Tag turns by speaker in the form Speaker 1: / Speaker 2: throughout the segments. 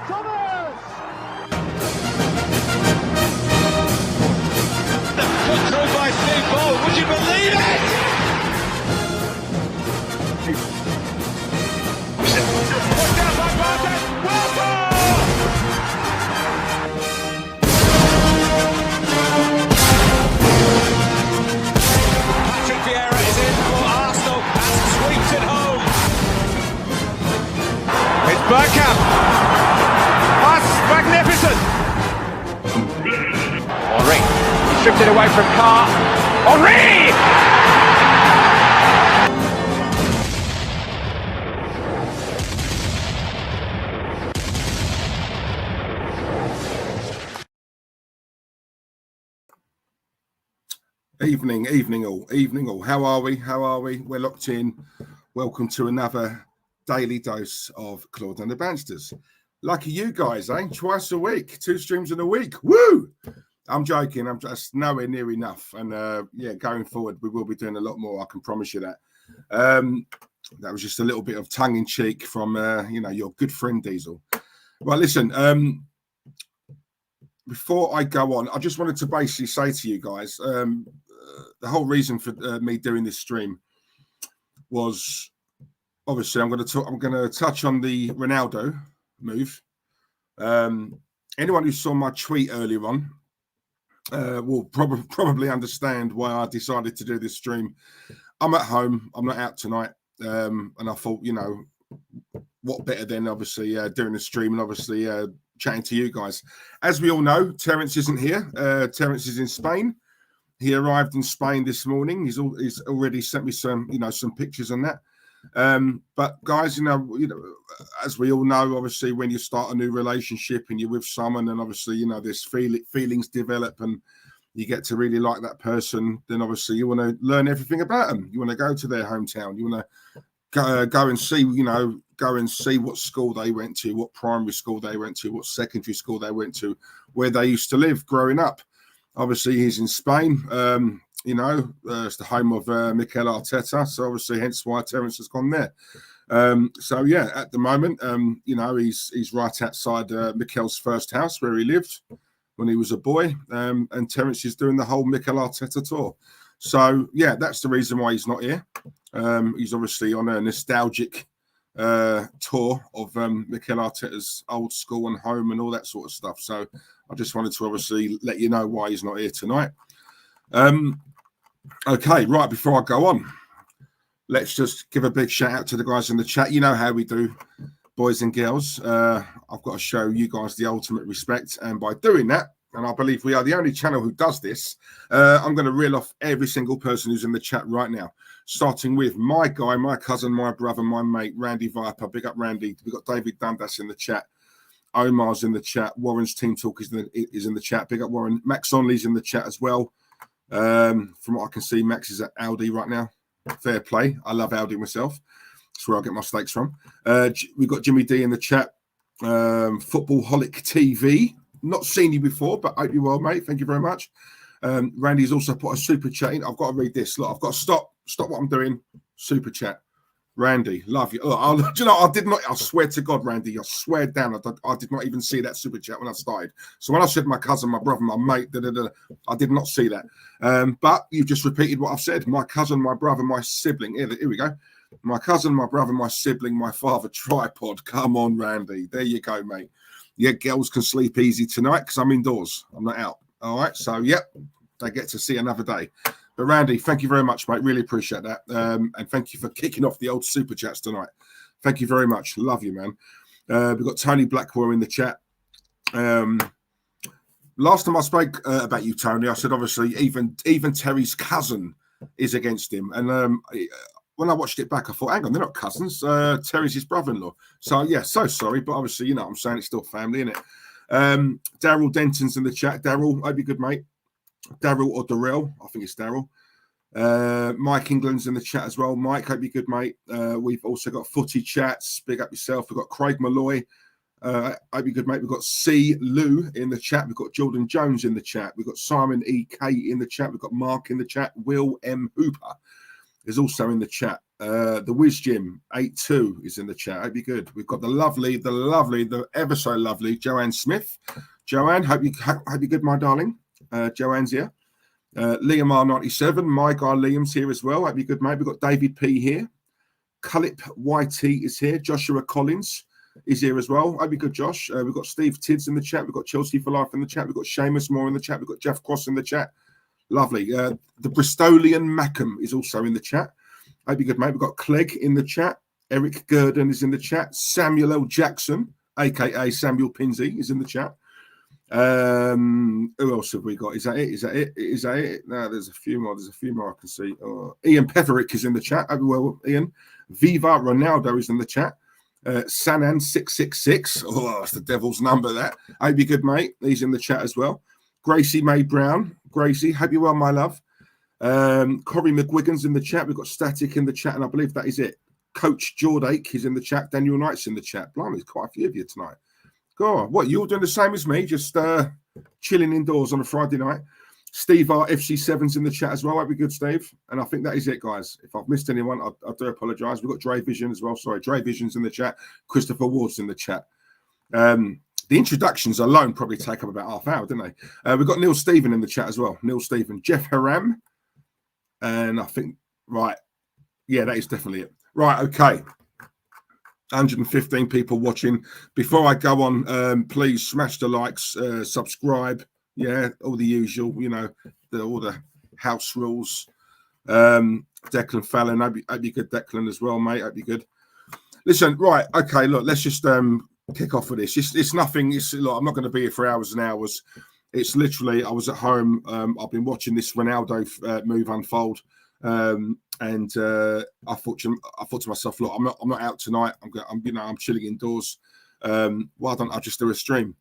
Speaker 1: Put through by futbol, would you believe it? Put down by Brighton, Patrick Vieira is in for Arsenal and sweeps it home. It's Bergkamp. That's magnificent. Henry stripped it away from Carr. Henry!
Speaker 2: Evening all. How are we? We're locked in. Welcome to another daily dose of Claude and the Banstas. Lucky you guys, eh? Twice a week, 2 streams in a week. Woo! I'm joking. I'm just nowhere near enough. And yeah, going forward, we will be doing a lot more. I can promise you that. That was just a little bit of tongue in cheek from, your good friend Diesel. Well, listen, before I go on, I just wanted to basically say to you guys, the whole reason for me doing this stream was obviously I'm going to touch on the Ronaldo move. Anyone who saw my tweet earlier on will probably understand why I decided to do this stream. I'm at home. I'm not out tonight, and I thought, what better than obviously doing a stream and obviously chatting to you guys. As we all know, Terence isn't here. Terence is in Spain. He arrived in Spain this morning. He's already sent me some pictures on that. But guys, as we all know, obviously when you start a new relationship and you're with someone, and obviously there's feelings develop and you get to really like that person, then obviously you want to learn everything about them. You want to go to their hometown. You want to go and see what school they went to, what primary school they went to, what secondary school they went to, where they used to live growing up. Obviously, he's in Spain. It's the home of Mikel Arteta. So obviously, hence why Terence has gone there. So yeah, at the moment, he's right outside Mikel's first house where he lived when he was a boy. And Terence is doing the whole Mikel Arteta tour. So yeah, that's the reason why he's not here. He's obviously on a nostalgic tour of Mikel Arteta's old school and home and all that sort of stuff. So I just wanted to obviously let you know why he's not here tonight. Okay, right, before I go on, let's just give a big shout out to the guys in the chat. You know how we do, boys and girls. I've got to show you guys the ultimate respect, and by doing that, and I believe we are the only channel who does this, I'm going to reel off every single person who's in the chat right now, starting with my guy, my cousin, my brother, my mate, Randy Viper. Big up, Randy. We've got David Dundas in the chat. Omar's in the chat. Warren's Team Talk is in the chat. Big up, Warren. Max Onley's in the chat as well. From what I can see, Max is at Aldi right now. Fair play. I love Aldi myself. That's where I get my steaks from. We've got Jimmy D in the chat. Football Holic TV. Not seen you before, but hope you're well, mate. Thank you very much. Randy's also put a super chat in. I've got to read this. Look, I've got to stop what I'm doing. Super chat. Randy, love you. I did not. I swear to God, Randy, I swear down. I did not even see that super chat when I started. So when I said my cousin, my brother, my mate, I did not see that. But you've just repeated what I've said. My cousin, my brother, my sibling. Here we go. My cousin, my brother, my sibling, my father, tripod. Come on, Randy. There you go, mate. Yeah, girls can sleep easy tonight because I'm indoors. I'm not out. All right. So, yep, they get to see another day. But Randy, thank you very much, mate. Really appreciate that. And thank you for kicking off the old super chats tonight. Thank you very much. Love you, man. We've got Tony Blackwell in the chat. Last time I spoke about you, Tony, I said, obviously, even Terry's cousin is against him. And when I watched it back, I thought, hang on, they're not cousins. Terry's his brother-in-law. So, yeah, so sorry. But obviously, what I'm saying, it's still family, isn't it? Daryl Denton's in the chat. Daryl, hope you're good, mate. Daryl or Darrell, I think it's Daryl. Mike England's in the chat as well. Mike, hope you're good, mate. We've also got Footy Chats. Big up yourself. We've got Craig Malloy. Hope you're good, mate. We've got C. Lou in the chat. We've got Jordan Jones in the chat. We've got Simon E.K. in the chat. We've got Mark in the chat. Will M. Hooper is also in the chat. The Whiz Jim 82 is in the chat. Hope you're good. We've got the ever so lovely Joanne Smith. Joanne, hope you're good, my darling. Joanne's here. Liam R97, my guy Liam's here as well. Hope you're good, mate. We've got David P here. Culip YT is here. Joshua Collins is here as well. Hope you're good, Josh. We've got Steve Tids in the chat. We've got Chelsea for Life in the chat. We've got Seamus Moore in the chat. We've got Jeff Cross in the chat. Lovely. The Bristolian Mackham is also in the chat. Hope you're good, mate. We've got Clegg in the chat. Eric Gurdon is in the chat. Samuel L. Jackson, a.k.a. Samuel Pinsey, is in the chat. Who else have we got? Is that it? No, there's a few more I can see. Ian Petherick is in the chat. Well, Ian. Viva Ronaldo is in the chat. Sanan 666. Oh, that's the devil's number, that. Hope you're good, mate. He's in the chat as well. Gracie May Brown. Gracie, hope you're well, my love. Corey McGuigan's in the chat. We've got Static in the chat, and I believe that is it. Coach Jordake is in the chat. Daniel Knight's in the chat. Blimey, there's quite a few of you tonight. Go on. What, you're doing the same as me, just chilling indoors on a Friday night? Steve R FC7's in the chat as well. Hope you're good, Steve. And I think that is it, guys. If I've missed anyone, I do apologise. We've got Dre Vision as well. Sorry, Dre Vision's in the chat. Christopher Ward's in the chat. The introductions alone probably take up about half hour, didn't they? We've got Neil Stephen in the chat as well. Neil Stephen. Jeff Haram. And I think, right. Yeah, that is definitely it. Right, okay. 115 people watching. Before I go on, please smash the likes, subscribe. Yeah, all the usual, you know, all the house rules. Declan Fallon, hope you're good, Declan, as well, mate. Hope you're good. Listen, right, okay, look, let's just kick off with this. It's nothing. Look, I'm not going to be here for hours and hours. It's literally, I was at home. I've been watching this Ronaldo move unfold. And I thought to myself, look, I'm not out tonight. I'm chilling indoors. Why don't I just do a stream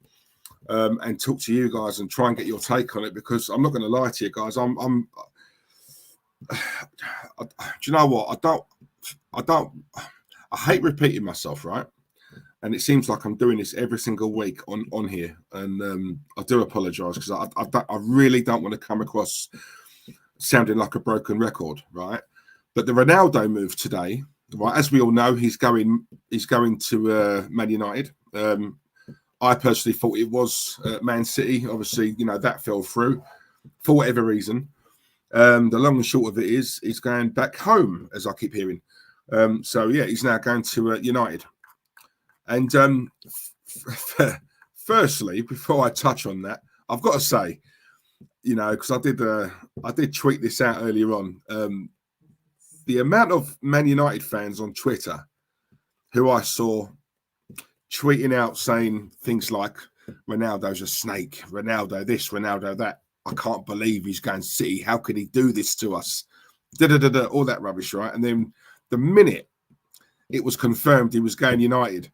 Speaker 2: and talk to you guys and try and get your take on it? Because I'm not going to lie to you guys. Do you know what? I hate repeating myself, right? And it seems like I'm doing this every single week on here, and I do apologise because I really don't want to come across sounding like a broken record, right? But the Ronaldo move today, right? As we all know, he's going to Man United. I personally thought it was Man City. Obviously, you know, that fell through for whatever reason. The long and short of it is he's going back home, as I keep hearing. So yeah, he's now going to United. And firstly, before I touch on that, I've got to say, you know, because I did tweet this out earlier on. The amount of Man United fans on Twitter who I saw tweeting out saying things like Ronaldo's a snake, Ronaldo this, Ronaldo that. I can't believe he's going City. How could he do this to us? All that rubbish, right? And then the minute it was confirmed he was going United,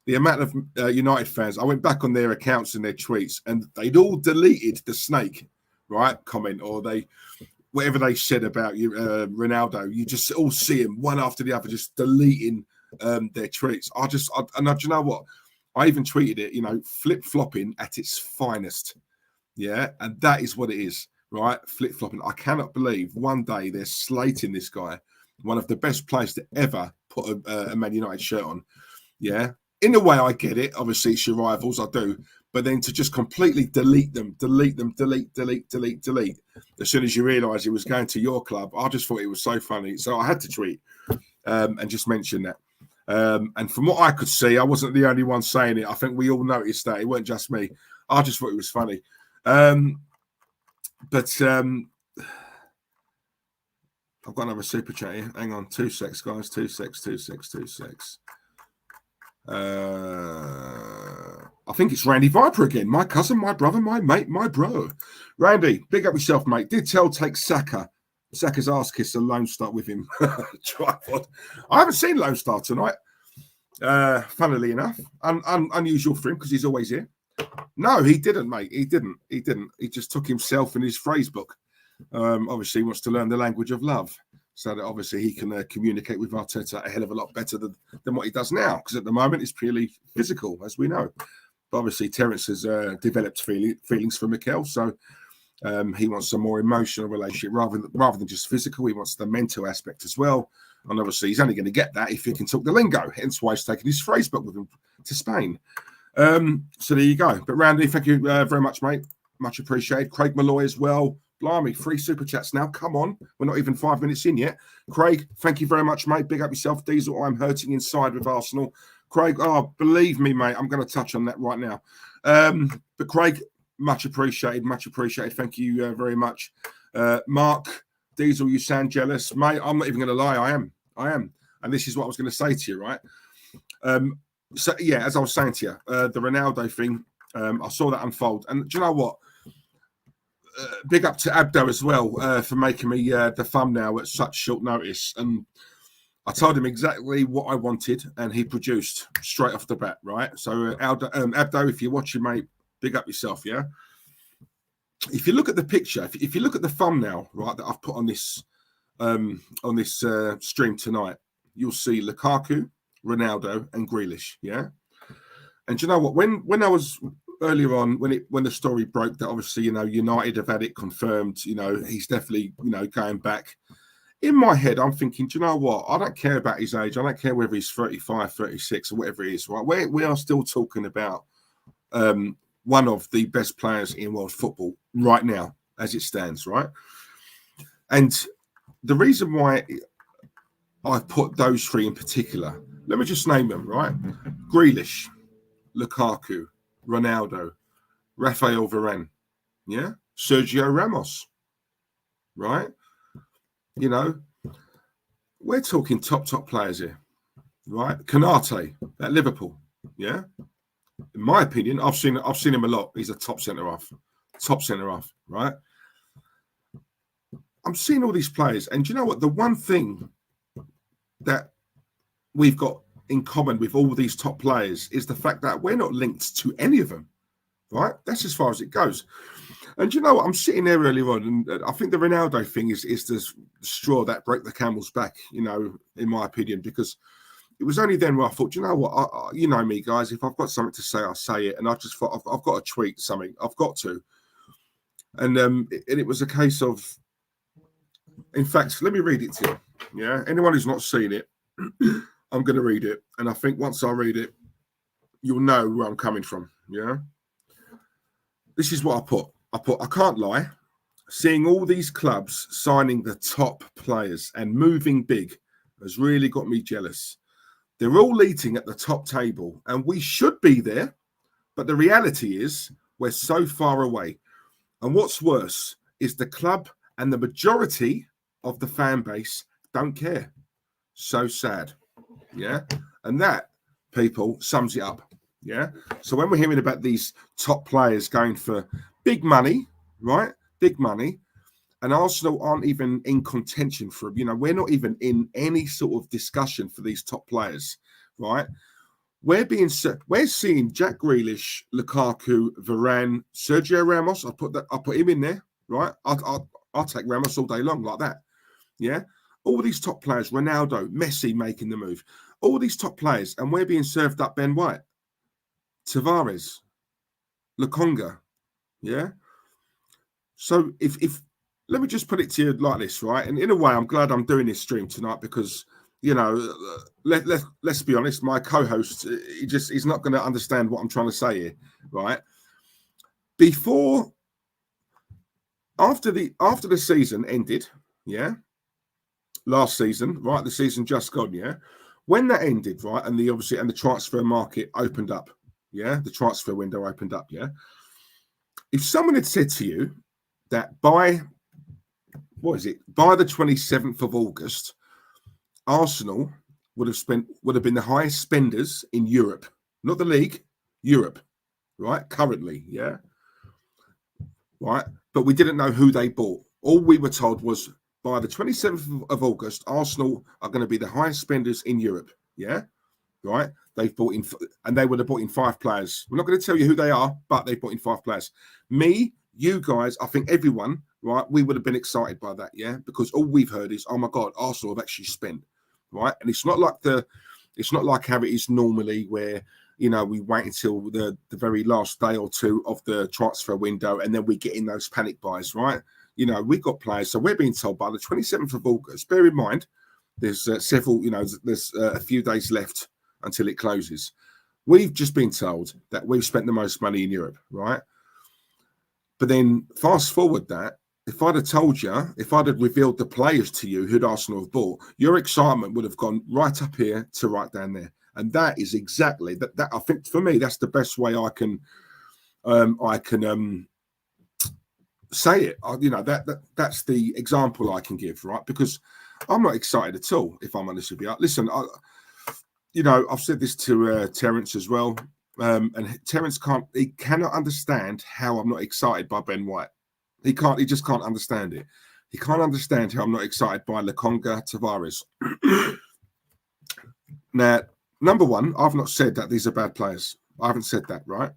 Speaker 2: the amount of United fans, I went back on their accounts and their tweets, and they'd all deleted the snake, right? Comment, or whatever they said about you, Ronaldo. You just all see him one after the other, just deleting their tweets. Do you know what? I even tweeted it, you know, flip-flopping at its finest. Yeah, and that is what it is, right? Flip-flopping. I cannot believe one day they're slating this guy, one of the best players to ever put a Man United shirt on. Yeah, in a way, I get it. Obviously, it's your rivals, I do. But then to just completely delete them, delete. As soon as you realise he was going to your club, I just thought it was so funny. So I had to tweet and just mention that. And from what I could see, I wasn't the only one saying it. I think we all noticed that. It weren't just me. I just thought it was funny. But I've got another super chat here. Hang on, 2 secs, guys. 2 secs. I think it's Randy Viper again. My cousin, my brother, my mate, my bro. Randy, big up yourself, mate. Did tell take Saka's ass kiss a Lone Star with him. Tripod. I haven't seen Lone Star tonight. Funnily enough, unusual for him because he's always here. No, he didn't, mate. He didn't. He just took himself in his phrase book. Obviously, he wants to learn the language of love, so that obviously he can communicate with Arteta a hell of a lot better than what he does now. Because at the moment, it's purely physical, as we know. But obviously, Terence has developed feelings for Mikel, so he wants a more emotional relationship rather than just physical. He wants the mental aspect as well. And obviously, he's only going to get that if he can talk the lingo. Hence why he's taking his phrase book with him to Spain. So there you go. But Randy, thank you very much, mate. Much appreciated. Craig Malloy as well. Blimey, 3 super chats now. Come on. We're not even 5 minutes in yet. Craig, thank you very much, mate. Big up yourself. Diesel, I'm hurting inside with Arsenal. Craig, oh, believe me, mate, I'm going to touch on that right now. But Craig, much appreciated. Much appreciated. Thank you very much. Mark, Diesel, you sound jealous. Mate, I'm not even going to lie. I am. And this is what I was going to say to you, right? So, yeah, as I was saying to you, the Ronaldo thing, I saw that unfold. And do you know what? Big up to Abdo as well for making me the thumbnail at such short notice. And I told him exactly what I wanted, and he produced straight off the bat, right? So, Abdo, if you're watching, mate, big up yourself, yeah? If you look at the picture, if you look at the thumbnail, right, that I've put on this stream tonight, you'll see Lukaku, Ronaldo, and Grealish, yeah? And do you know what? When I was earlier on, when the story broke that obviously, United have had it confirmed, he's definitely, going back. In my head, I'm thinking, do you know what? I don't care about his age. I don't care whether he's 35, 36, or whatever he is, right? We are still talking about one of the best players in world football right now, as it stands, right? And the reason why I've put those 3 in particular, let me just name them, right? Grealish, Lukaku, Ronaldo, Rafael Varane, yeah? Sergio Ramos, right? We're talking top players here, right? Konate at Liverpool, yeah? In my opinion, I've seen him a lot. He's a top centre-half, right? I'm seeing all these players, and do you know what? The one thing that we've got in common with all these top players is the fact that we're not linked to any of them, right? That's as far as it goes. And do you know what? I'm sitting there earlier on, and I think the Ronaldo thing is the straw that broke the camel's back, in my opinion, because it was only then where I thought, you know what? You know me, guys. If I've got something to say, I'll say it. And I just thought, I've got to tweet something. I've got to. And it was a case of, in fact, let me read it to you. Yeah. Anyone who's not seen it, I'm going to read it. And I think once I read it, you'll know where I'm coming from. Yeah. This is what I put. I can't lie. Seeing all these clubs signing the top players and moving big has really got me jealous. They're all eating at the top table, and we should be there. But the reality is we're so far away. And what's worse is the club and the majority of the fan base don't care. So sad. Yeah. And that, people, sums it up. Yeah. So when we're hearing about these top players going for big money, right? Big money. And Arsenal aren't even in contention for them. We're not even in any sort of discussion for these top players, right? We're seeing Jack Grealish, Lukaku, Varane, Sergio Ramos. I put him in there, right? I'll take Ramos all day long like that. Yeah. All these top players, Ronaldo, Messi making the move. All these top players, and we're being served up Ben White, Tavares, Lokonga. Yeah. So if let me just put it to you like this, right? And in a way, I'm glad I'm doing this stream tonight because, let's be honest, my co-host, he's not going to understand what I'm trying to say here, right? After the season ended, yeah, last season, right? The season just gone, yeah. When that ended, right, and the transfer market opened up, yeah, the transfer window opened up, yeah. If someone had said to you that by the 27th of August, Arsenal would have been the highest spenders in Europe, not the league, Europe, right? Currently, yeah, right. But we didn't know who they bought. All we were told was by the 27th of August, Arsenal are going to be the highest spenders in Europe, yeah, right. They've bought in, and they would have bought in 5 players. We're not going to tell you who they are, but they've bought in 5 players. Me, you guys, I think everyone, right, we would have been excited by that, yeah, because all we've heard is, oh my God, Arsenal have actually spent, right, and it's not like how it is normally where we wait until the very last day or two of the transfer window and then we get in those panic buys, right? We got players, so we're being told by the 27th of August. Bear in mind, There's several, there's a few days left until it closes. We've just been told that we've spent the most money in Europe, right? But then fast forward that, if I'd have told you, if I'd have revealed the players to you who'd Arsenal have bought, your excitement would have gone right up here to right down there. And that is exactly that. I think for me, that's the best way I can say it. That's the example I can give, right? Because I'm not excited at all, if I'm honest with you. Listen, I've said this to Terence as well, and Terence cannot understand how I'm not excited by Ben White. He just can't understand it. He can't understand how I'm not excited by Lokonga, Tavares. Now, number one, I've not said that these are bad players. I haven't said that, right?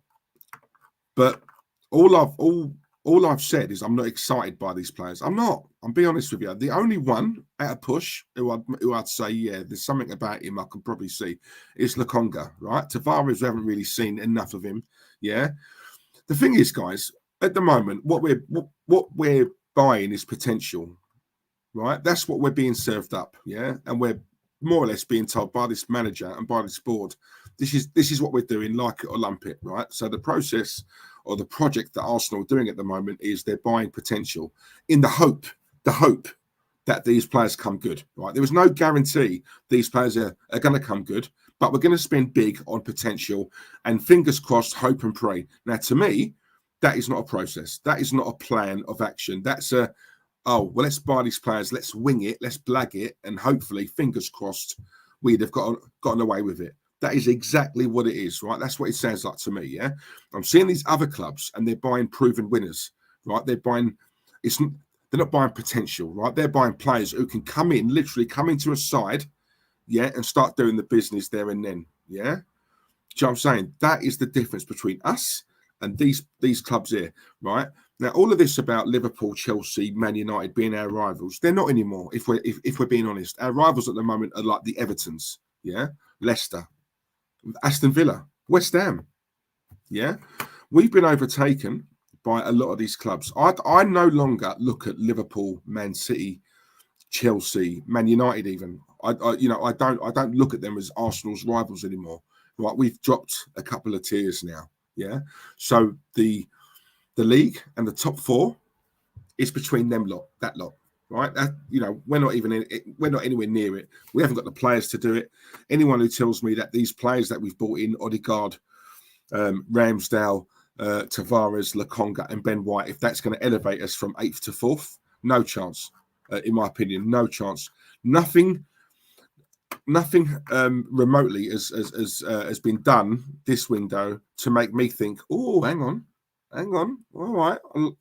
Speaker 2: But all I've said is I'm not excited by these players. I'm not. I'll be honest with you. The only one at a push who I'd say, yeah, there's something about him I can probably see is Lokonga, right? Tavares, we haven't really seen enough of him. Yeah. The thing is, guys, at the moment, what we're buying is potential, right? That's what we're being served up, yeah. And we're more or less being told by this manager and by this board, this is what we're doing, like it or lump it, right? So the process or the project that Arsenal are doing at the moment is they're buying potential in the hope that these players come good, right? There was no guarantee these players are going to come good, but we're going to spend big on potential and fingers crossed, hope and pray. Now, to me, that is not a process. That is not a plan of action. That's let's buy these players, let's wing it, let's blag it, and hopefully, fingers crossed, we'd have gotten away with it. That is exactly what it is, right? That's what it sounds like to me, yeah? I'm seeing these other clubs, and they're buying proven winners, right? They're not buying potential, right? They're buying players who can literally come into a side, yeah, and start doing the business there and then, yeah? Do you know what I'm saying? That is the difference between us and these clubs here, right? Now, all of this about Liverpool, Chelsea, Man United being our rivals, they're not anymore, if we're being honest. Our rivals at the moment are like the Evertons, yeah? Leicester, Aston Villa, West Ham, yeah? We've been overtaken by a lot of these clubs. I no longer look at Liverpool, Man City, Chelsea, Man United even. I don't look at them as Arsenal's rivals anymore. Right? We've dropped a couple of tiers now, yeah? So the league and the top four is between them that lot, right? We're not anywhere near it. We haven't got the players to do it. Anyone who tells me that these players that we've bought in, Odegaard, Ramsdale, Tavares, Lokonga, and Ben White, if that's going to elevate us from 8th to 4th, no chance. In my opinion, no chance. Nothing remotely has been done this window to make me think, oh, hang on, all right,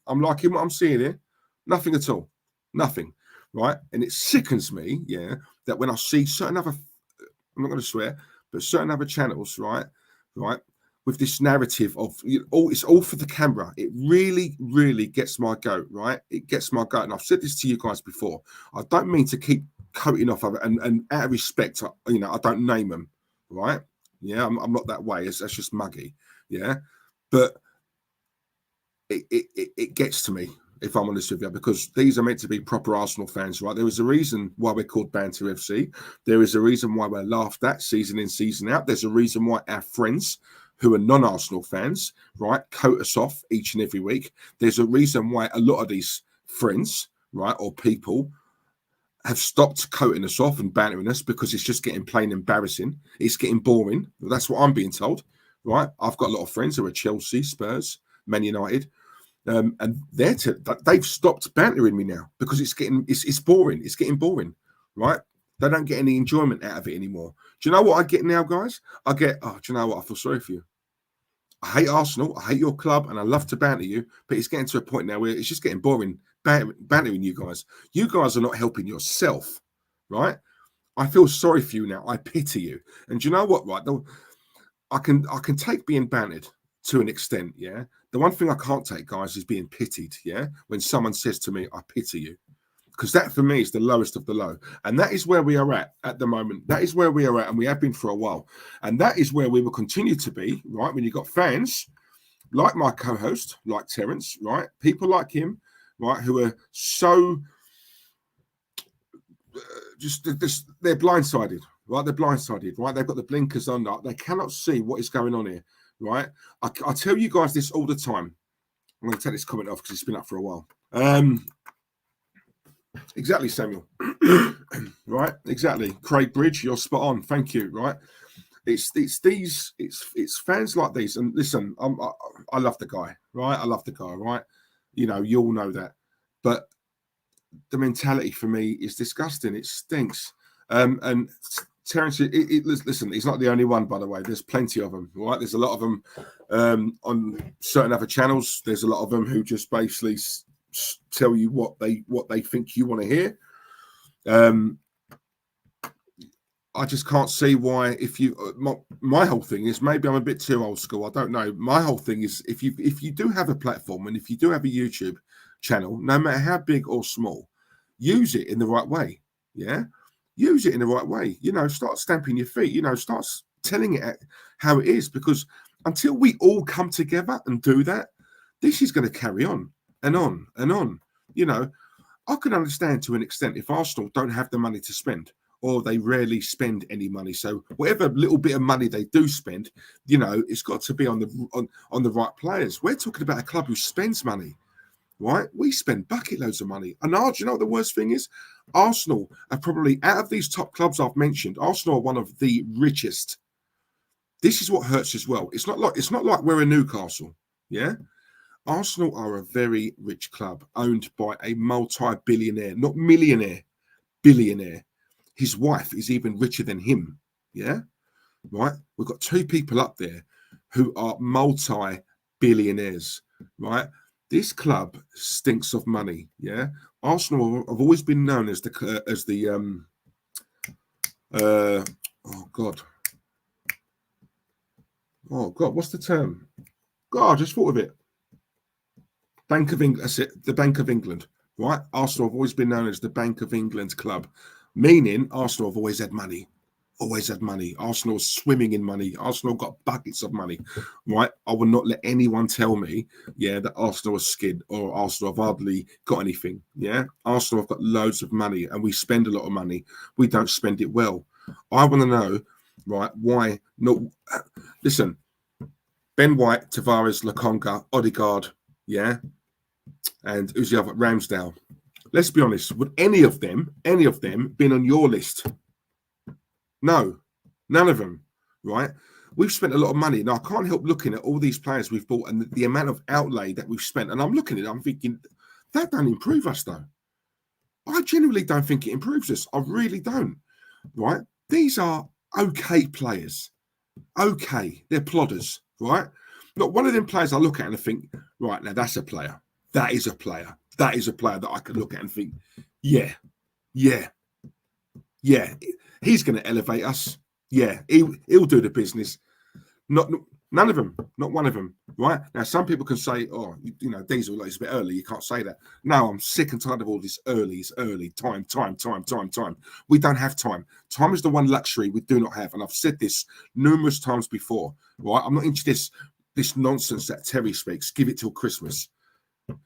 Speaker 2: I'm liking what I'm seeing here. Nothing at all, nothing, right? And it sickens me, yeah, that when I see certain other, I'm not going to swear, but certain other channels, right, with this narrative of it's all for the camera. It really, really gets my goat, right? It gets my goat, and I've said this to you guys before. I don't mean to keep coating off of it, and out of respect, I don't name them, right? Yeah, I'm not that way. That's just muggy, yeah. But it gets to me, if I'm honest with you, because these are meant to be proper Arsenal fans, right? There is a reason why we're called Banter FC. There is a reason why we're laughed at season in, season out. There's a reason why our friends who are non-Arsenal fans, right, coat us off each and every week. There's a reason why a lot of these friends, right, or people have stopped coating us off and bantering us because it's just getting plain embarrassing. It's getting boring. That's what I'm being told, right? I've got a lot of friends who are Chelsea, Spurs, Man United, and they've stopped bantering me now because it's boring. It's getting boring, right? They don't get any enjoyment out of it anymore. Do you know what I get now, guys? I get, do you know what? I feel sorry for you. I hate Arsenal. I hate your club, and I love to banter you, but it's getting to a point now where it's just getting boring bantering you guys. You guys are not helping yourself, right? I feel sorry for you now. I pity you. And do you know what, right? I can take being bantered to an extent, yeah? The one thing I can't take, guys, is being pitied, yeah? When someone says to me, I pity you. Because that, for me, is the lowest of the low. And that is where we are at the moment. That is where we are at, and we have been for a while. And that is where we will continue to be, right? When you've got fans like my co-host, like Terence, right? People like him, right? Who are so they're blindsided, right? They're blindsided, right? They've got the blinkers on. They cannot see what is going on here, right? I tell you guys this all the time. I'm going to take this comment off because it's been up for a while. Exactly, Samuel. Right? Exactly. Craig Bridge, you're spot on. Thank you. Right? It's fans like these. And listen, I love the guy, right? I love the guy, right? You know, you all know that. But the mentality for me is disgusting. It stinks. And Terence, listen, he's not the only one, by the way. There's plenty of them, right? There's a lot of them on certain other channels. There's a lot of them who just basically tell you what they think you want to hear. I just can't see why. If you, my whole thing is, maybe I'm a bit too old school. I don't know. My whole thing is, if you do have a platform and if you do have a YouTube channel, no matter how big or small, use it in the right way. Yeah, use it in the right way. You know, start stamping your feet. You know, start telling it how it is. Because until we all come together and do that, this is going to carry on and on and on. You know, I can understand to an extent if Arsenal don't have the money to spend, or they rarely spend any money. So whatever little bit of money they do spend, you know, it's got to be on the right players. We're talking about a club who spends money, right? We spend bucket loads of money. And you know what the worst thing is? Arsenal are probably, out of these top clubs I've mentioned, Arsenal are one of the richest. This is what hurts as well. It's not like we're a Newcastle, yeah? Arsenal are a very rich club owned by a multi-billionaire, not millionaire, billionaire. His wife is even richer than him, yeah? Right? We've got two people up there who are multi-billionaires, right? This club stinks of money, yeah? Arsenal have always been known as oh God, what's the term? God, I just thought of it. Bank of England, that's it, the Bank of England, right? Arsenal have always been known as the Bank of England club, meaning Arsenal have always had money. Always had money. Arsenal is swimming in money. Arsenal got buckets of money, right? I will not let anyone tell me, yeah, that Arsenal is skid or Arsenal have hardly got anything, yeah? Arsenal have got loads of money and we spend a lot of money. We don't spend it well. I want to know, right, why not? Listen, Ben White, Tavares, Lokonga, Odegaard, yeah, and who's the other? Ramsdale. Let's be honest. Would any of them been on your list? No, none of them, right? We've spent a lot of money. Now, I can't help looking at all these players we've bought and the amount of outlay that we've spent. And I'm looking at it, I'm thinking, that don't improve us, though. I genuinely don't think it improves us. I really don't, right? These are okay players. Okay, they're plodders, right? Not one of them players I look at and I think, right, now that's a player. That is a player. That is a player that I can look at and think, yeah. He's going to elevate us. Yeah, he'll do the business. None of them. Not one of them. Right? Now, some people can say, oh, you know, Diesel is a bit early. You can't say that. No, I'm sick and tired of all this early. Time. We don't have time. Time is the one luxury we do not have. And I've said this numerous times before. Right? I'm not into this nonsense that Terry speaks. Give it till Christmas.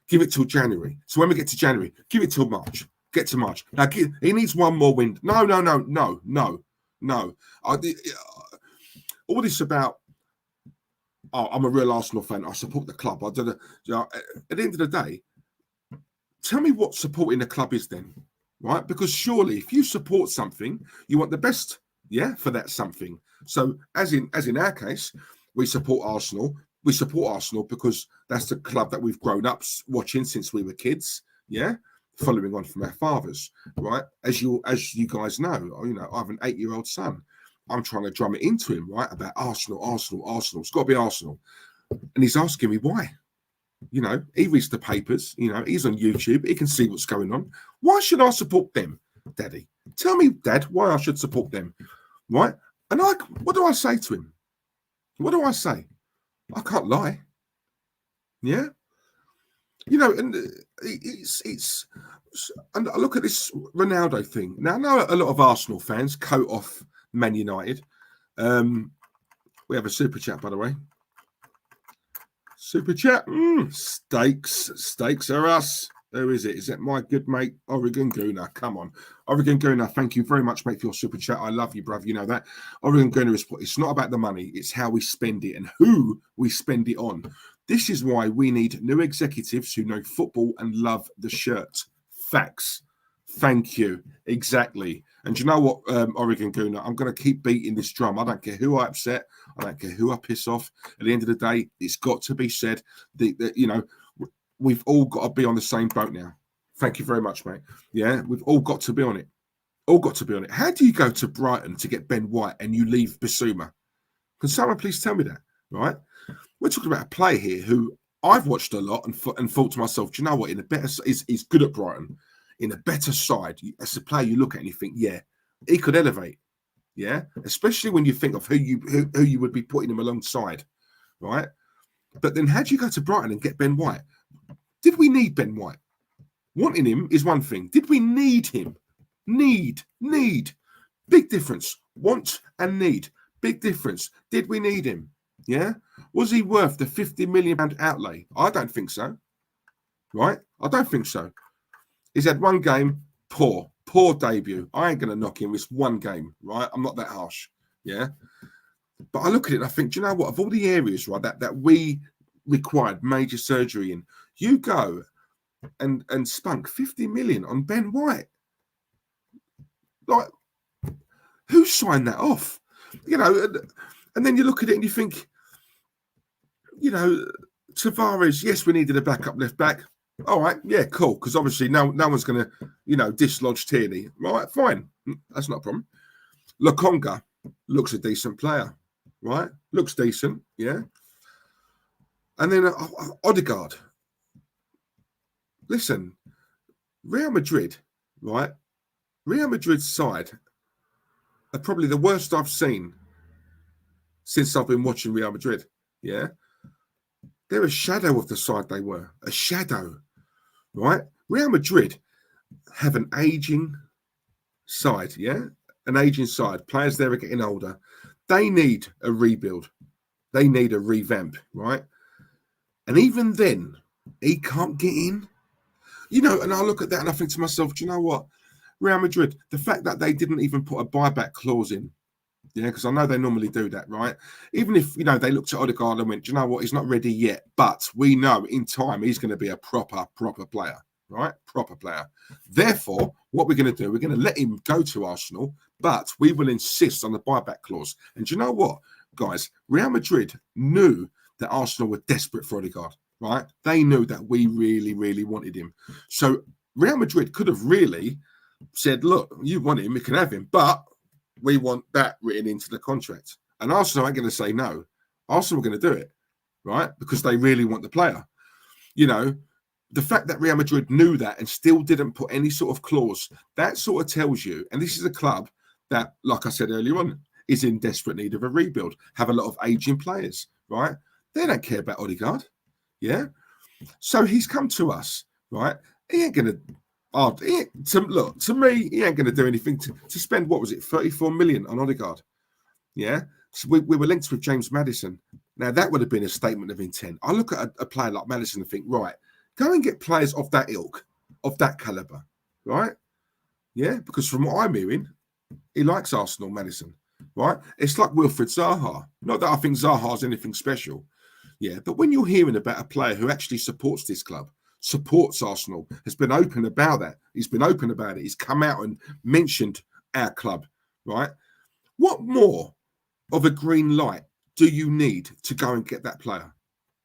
Speaker 2: Give it till January. So when we get to January, give it till March. Get to March. Now, he needs one more win. No. All this about, oh, I'm a real Arsenal fan. I support the club. I don't know. At the end of the day, tell me what supporting the club is then, right? Because surely if you support something, you want the best, yeah, for that something. So as in our case, we support Arsenal. We support Arsenal because that's the club that we've grown up watching since we were kids, yeah? Following on from our fathers, right? As you guys know, you know, I have an 8-year-old son. I'm trying to drum it into him, right? About Arsenal. It's got to be Arsenal. And he's asking me why. You know, he reads the papers, you know, he's on YouTube, he can see what's going on. Why should I support them, Daddy? Tell me, Dad, why I should support them, right? And what do I say to him? What do I say? I can't lie. Yeah? You know, and and I look at this Ronaldo thing. Now, I know a lot of Arsenal fans coat off Man United. We have a super chat, by the way. Super chat. Steaks are us. Who is it? Is it my good mate, Oregon Gooner? Come on. Oregon Gooner, thank you very much, mate, for your super chat. I love you, bruv. You know that. Oregon Gooner, it's not about the money. It's how we spend it and who we spend it on. This is why we need new executives who know football and love the shirt. Facts. Thank you. Exactly. And you know what, Oregon Gooner? I'm going to keep beating this drum. I don't care who I upset. I don't care who I piss off. At the end of the day, it's got to be said that you know, we've all got to be on the same boat now. Thank you very much, mate. Yeah, we've all got to be on it. All got to be on it. How do you go to Brighton to get Ben White and you leave Bissouma? Can someone please tell me that, right? We're talking about a player here who I've watched a lot and thought to myself, do you know what? In a better, he's good at Brighton. In a better side, as a player you look at and you think, yeah, he could elevate. Yeah, especially when you think of who you would be putting him alongside, right? But then how do you go to Brighton and get Ben White? Did we need Ben White? Wanting him is one thing. Did we need him? Need. Big difference. Want and need. Big difference. Did we need him? Yeah. Was he worth the £50 million outlay? I don't think so. Right? I don't think so. He's had one game, poor debut. I ain't going to knock him. It's one game, right? I'm not that harsh. Yeah. But I look at it and I think, do you know what? Of all the areas, right, that we required major surgery in, you go and spunk 50 million on Ben White. Like, who signed that off? You know, and then you look at it and you think, you know, Tavares, yes, we needed a backup left back. All right, yeah, cool. Because obviously no one's going to, you know, dislodge Tierney. Right, fine. That's not a problem. Lokonga looks a decent player, right? Looks decent, yeah. And then Odegaard. Listen, Real Madrid, right? Real Madrid's side are probably the worst I've seen since I've been watching Real Madrid, yeah? They're a shadow of the side they were, a shadow, right? Real Madrid have an aging side, yeah? An aging side. Players there are getting older. They need a rebuild. They need a revamp, right? And even then, he can't get in. You know, and I look at that and I think to myself, do you know what? Real Madrid, the fact that they didn't even put a buyback clause in, yeah, because I know they normally do that, right? Even if, you know, they looked at Odegaard and went, do you know what? He's not ready yet, but we know in time he's going to be a proper player, right? Proper player. Therefore, what we're going to do, we're going to let him go to Arsenal, but we will insist on the buyback clause. And do you know what, guys? Real Madrid knew that Arsenal were desperate for Odegaard, right? They knew that we really, really wanted him. So Real Madrid could have really said, look, you want him, we can have him, but we want that written into the contract. And Arsenal ain't going to say no. Arsenal are going to do it, right? Because they really want the player. You know, the fact that Real Madrid knew that and still didn't put any sort of clause, that sort of tells you, and this is a club that, like I said earlier on, is in desperate need of a rebuild, have a lot of aging players, right? They don't care about Odegaard, yeah? So he's come to us, right? He ain't going to... to me, he ain't going to do anything to spend, what was it, 34 million on Odegaard. Yeah. So we were linked with James Maddison. Now, that would have been a statement of intent. I look at a player like Maddison and think, right, go and get players of that ilk, of that caliber, right? Yeah. Because from what I'm hearing, he likes Arsenal, Maddison, right? It's like Wilfried Zaha. Not that I think Zaha's anything special. Yeah. But when you're hearing about a player who actually supports this club, supports Arsenal, has been open about that. He's been open about it. He's come out and mentioned our club, right? What more of a green light do you need to go and get that player,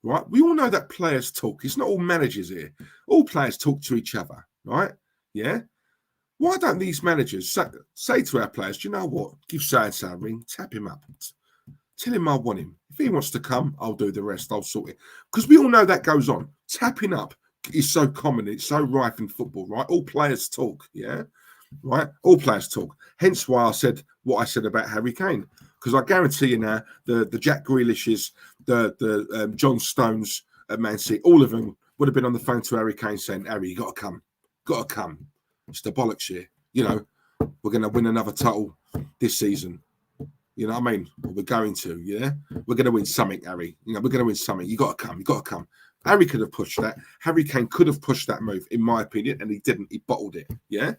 Speaker 2: right? We all know that players talk. It's not all managers here. All players talk to each other, right? Yeah? Why don't these managers say to our players, do you know what? Give so-and-so a ring, tap him up. Tell him I want him. If he wants to come, I'll do the rest. I'll sort it. Because we all know that goes on. Tapping up is so common, it's so rife in football, right? All players talk, yeah, right? All players talk. Hence why I said what I said about Harry Kane, because I guarantee you now, the Jack Grealishes, the John Stones at Man City, all of them would have been on the phone to Harry Kane saying, Harry, you got to come. It's the bollocks here. You know, we're going to win another title this season. You know what I mean? We're going to, yeah? We're going to win something, Harry. You know, we're going to win something. You got to come. Harry could have pushed that. Harry Kane could have pushed that move, in my opinion, and he didn't. He bottled it. Yeah,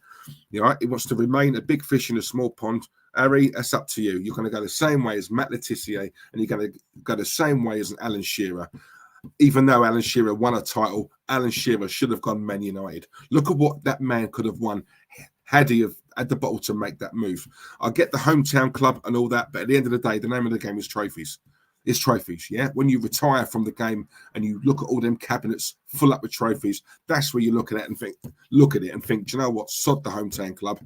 Speaker 2: he wants to remain a big fish in a small pond. Harry, that's up to you. You're going to go the same way as Matt Letizia, and you're going to go the same way as an Alan Shearer. Even though Alan Shearer won a title, Alan Shearer should have gone Man United. Look at what that man could have won had he have had the bottle to make that move. I get the hometown club and all that, but at the end of the day, the name of the game is trophies. It's trophies, yeah? When you retire from the game and you look at all them cabinets full up with trophies, that's where you look at it and think, do you know what? Sod the hometown club.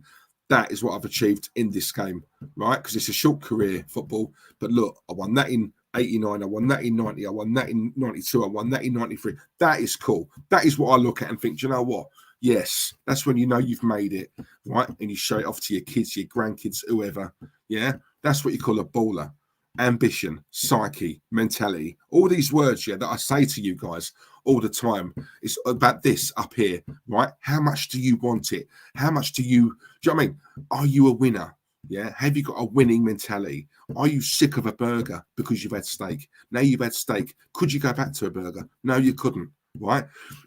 Speaker 2: That is what I've achieved in this game, right? Because it's a short career, football. But look, I won that in 89, I won that in 90, I won that in 92, I won that in 93. That is cool. That is what I look at and think, do you know what? Yes, that's when you know you've made it, right? And you show it off to your kids, your grandkids, whoever. Yeah, that's what you call a baller. Ambition, psyche, mentality, all these words, yeah, that I say to you guys all the time. It's about this up here, right? How much do you want it? How much do you know what I mean? Are you a winner? Yeah. Have you got a winning mentality? Are you sick of a burger because you've had steak? Now you've had steak. Could you go back to a burger? No, you couldn't, right?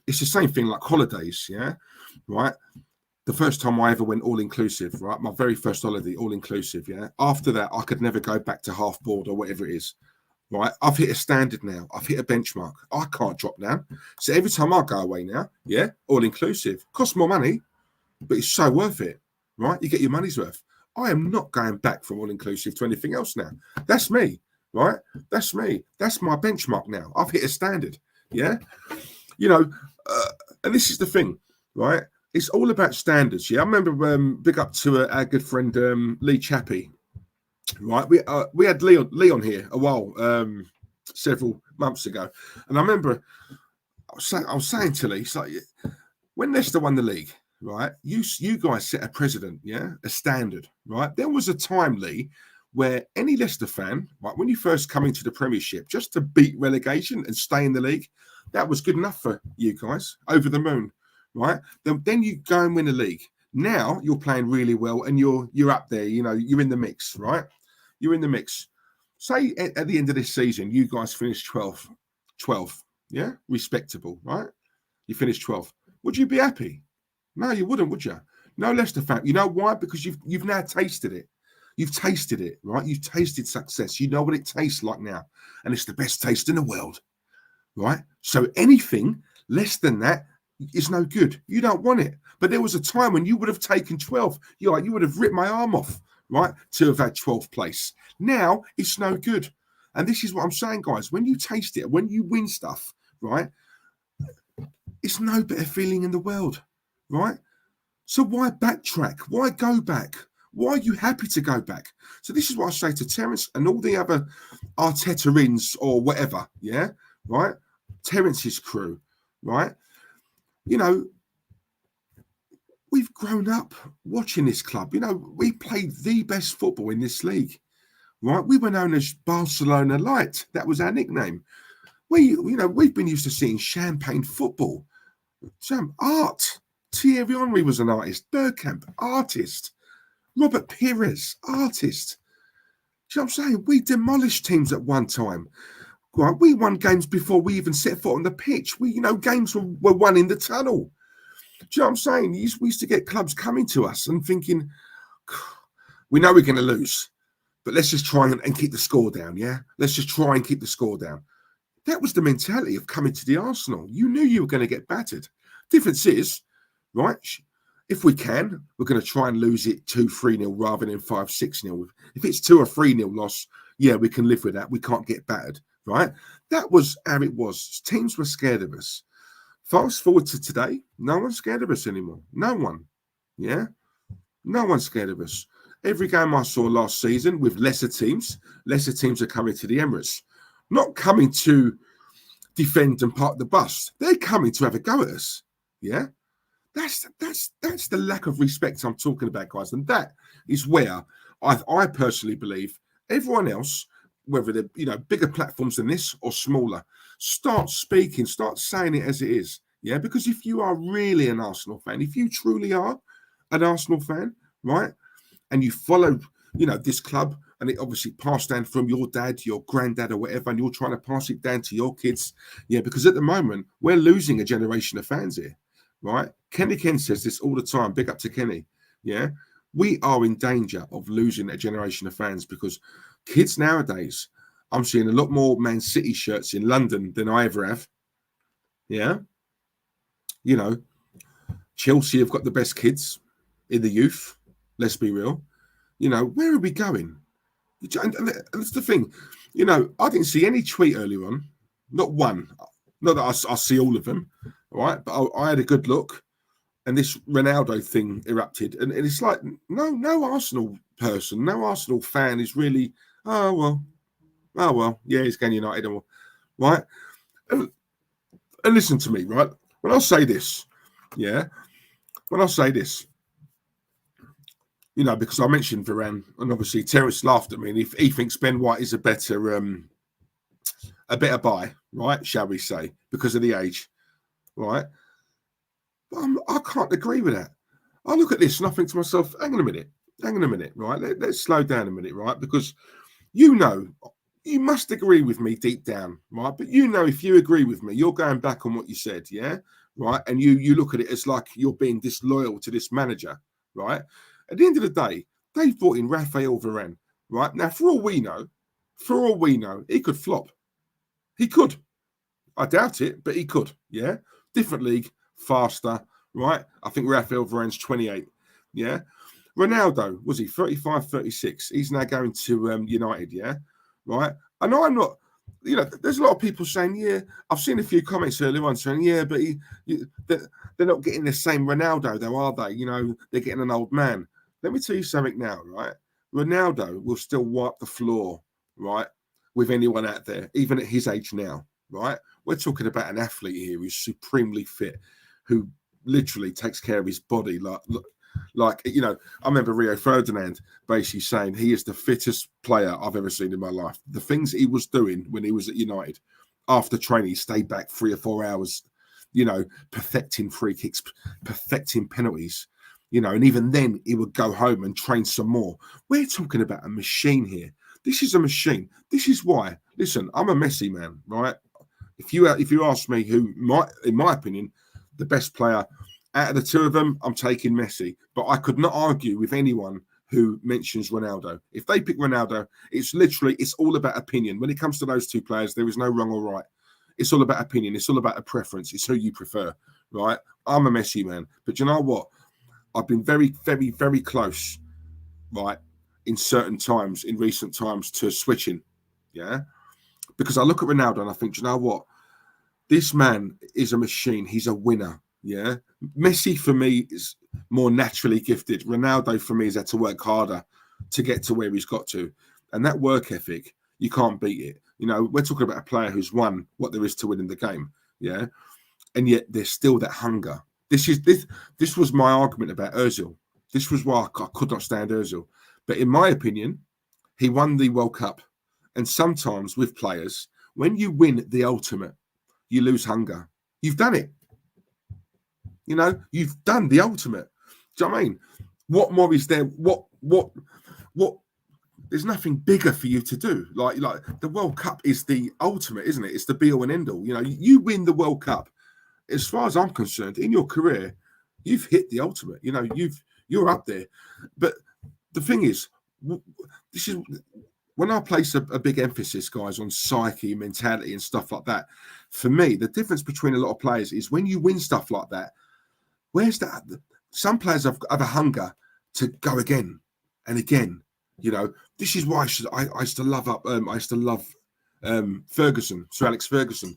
Speaker 2: It's the same thing like holidays, yeah, right? The first time I ever went all-inclusive, right? My very first holiday, all-inclusive, yeah? After that, I could never go back to half-board or whatever it is, right? I've hit a standard now. I've hit a benchmark. I can't drop down. So every time I go away now, yeah, all-inclusive. Costs more money, but it's so worth it, right? You get your money's worth. I am not going back from all-inclusive to anything else now. That's me, right? That's me. That's my benchmark now. I've hit a standard, yeah? And this is the thing, right? It's all about standards. Yeah, I remember big up to our good friend Lee Chappie. Right, we had Leon here a while, several months ago, and I remember I was saying to Lee, it's like, when Leicester won the league, right? You guys set a precedent, yeah, a standard, right? There was a time, Lee, where any Leicester fan, right, when you first come into the Premiership, just to beat relegation and stay in the league, that was good enough for you guys. Over the moon. Right, then you go and win a league. Now you're playing really well, and you're up there. You know, you're in the mix, right? You're in the mix. Say at the end of this season, you guys finish 12th, yeah, respectable, right? You finish 12th. Would you be happy? No, you wouldn't, would you? No, Leicester fan. You know why? Because you've now tasted it. You've tasted it, right? You've tasted success. You know what it tastes like now, and it's the best taste in the world, right? So anything less than that is no good. You don't want it. But there was a time when you would have taken 12. You would have ripped my arm off, right, to have had 12th place. Now it's no good. And this is what I'm saying, guys. When you taste it, when you win stuff, right, it's no better feeling in the world, right? So why backtrack? Why go back? Why are you happy to go back? So this is what I say to Terence and all the other Arteta-ins or whatever, yeah, right? Terence's crew, right? You know, we've grown up watching this club. You know, we played the best football in this league, right? We were known as Barcelona Light. That was our nickname. We've been used to seeing champagne football. Art. Thierry Henry was an artist. Bergkamp, artist. Robert Pires, artist. Do you know what I'm saying? We demolished teams at one time. Right, we won games before we even set foot on the pitch. Games were won in the tunnel. Do you know what I'm saying? We used to get clubs coming to us and thinking, we know we're going to lose, but let's just try and keep the score down, yeah? Let's just try and keep the score down. That was the mentality of coming to the Arsenal. You knew you were going to get battered. Difference is, right, if we can, we're going to try and lose it 2-3-0 rather than 5-6-0. If it's 2 or 3-0 loss, yeah, we can live with that. We can't get battered. Right? That was how it was. Teams were scared of us. Fast forward to today, no one's scared of us anymore. No one. Yeah? No one's scared of us. Every game I saw last season with lesser teams are coming to the Emirates. Not coming to defend and park the bus. They're coming to have a go at us. Yeah? That's the lack of respect I'm talking about, guys. And that is where I personally believe everyone else, whether they're bigger platforms than this or smaller, start speaking, start saying it as it is. Yeah, because if you are really an Arsenal fan, if you truly are an Arsenal fan, right, and you follow this club and it obviously passed down from your dad, your granddad, or whatever, and you're trying to pass it down to your kids. Yeah, because at the moment, we're losing a generation of fans here, right? Kenny Ken says this all the time. Big up to Kenny. Yeah, we are in danger of losing a generation of fans because kids nowadays, I'm seeing a lot more Man City shirts in London than I ever have. Yeah. You know, Chelsea have got the best kids in the youth. Let's be real. You know, where are we going? And that's the thing. You know, I didn't see any tweet earlier on. Not one. Not that I see all of them. All right. But I had a good look. And this Ronaldo thing erupted. And it's like, no Arsenal person, no Arsenal fan is really, oh, well, yeah, he's going United. Right? And listen to me, right? When I say this, yeah, you know, because I mentioned Varane, and obviously Terence laughed at me, and he thinks Ben White is a better buy, right? Shall we say, because of the age, right? But I can't agree with that. I look at this and I think to myself, hang on a minute, right? Let's slow down a minute, right? Because you know, you must agree with me deep down, right? But you know, if you agree with me, you're going back on what you said, yeah? Right? And you look at it as like you're being disloyal to this manager, right? At the end of the day, they've brought in Raphael Varane, right? Now, for all we know, he could flop. He could. I doubt it, but he could, yeah? Different league, faster, right? I think Raphael Varane's 28, yeah? Ronaldo, was he 35, 36? He's now going to United, yeah? Right? I know I'm not, you know, there's a lot of people saying, yeah, I've seen a few comments earlier on saying, yeah, but they're not getting the same Ronaldo, though, are they? You know, they're getting an old man. Let me tell you something now, right? Ronaldo will still wipe the floor, right, with anyone out there, even at his age now, right? We're talking about an athlete here who's supremely fit, who literally takes care of his body. Like, you know, I remember Rio Ferdinand basically saying he is the fittest player I've ever seen in my life. The things he was doing when he was at United, after training, he stayed back 3 or 4 hours, you know, perfecting free kicks, perfecting penalties, you know, and even then he would go home and train some more. We're talking about a machine here. This is a machine. This is why, listen, I'm a Messi man, right? If you ask me who might, in my opinion, the best player out of the two of them, I'm taking Messi. But I could not argue with anyone who mentions Ronaldo. If they pick Ronaldo, it's all about opinion. When it comes to those two players, there is no wrong or right. It's all about opinion. It's all about a preference. It's who you prefer, right? I'm a Messi man. But you know what? I've been very, very, very close, right, in recent times, to switching, yeah? Because I look at Ronaldo and I think, you know what? This man is a machine. He's a winner. Yeah, Messi for me is more naturally gifted. Ronaldo for me has had to work harder to get to where he's got to, and that work ethic, you can't beat it. You know, we're talking about a player who's won what there is to win in the game. Yeah, and yet there's still that hunger. This was my argument about Özil. This was why I could not stand Özil. But in my opinion, he won the World Cup, and sometimes with players, when you win the ultimate, you lose hunger. You've done it. You know, you've done the ultimate. Do you know what I mean? What more is there? What? There's nothing bigger for you to do. Like the World Cup is the ultimate, isn't it? It's the be all and end all. You know, you win the World Cup. As far as I'm concerned, in your career, you've hit the ultimate. You know, you're up there. But the thing is, this is when I place a big emphasis, guys, on psyche, mentality, and stuff like that. For me, the difference between a lot of players is when you win stuff like that. Where's that? Some players have a hunger to go again and again. You know, this is why I used to love Ferguson, Sir Alex Ferguson.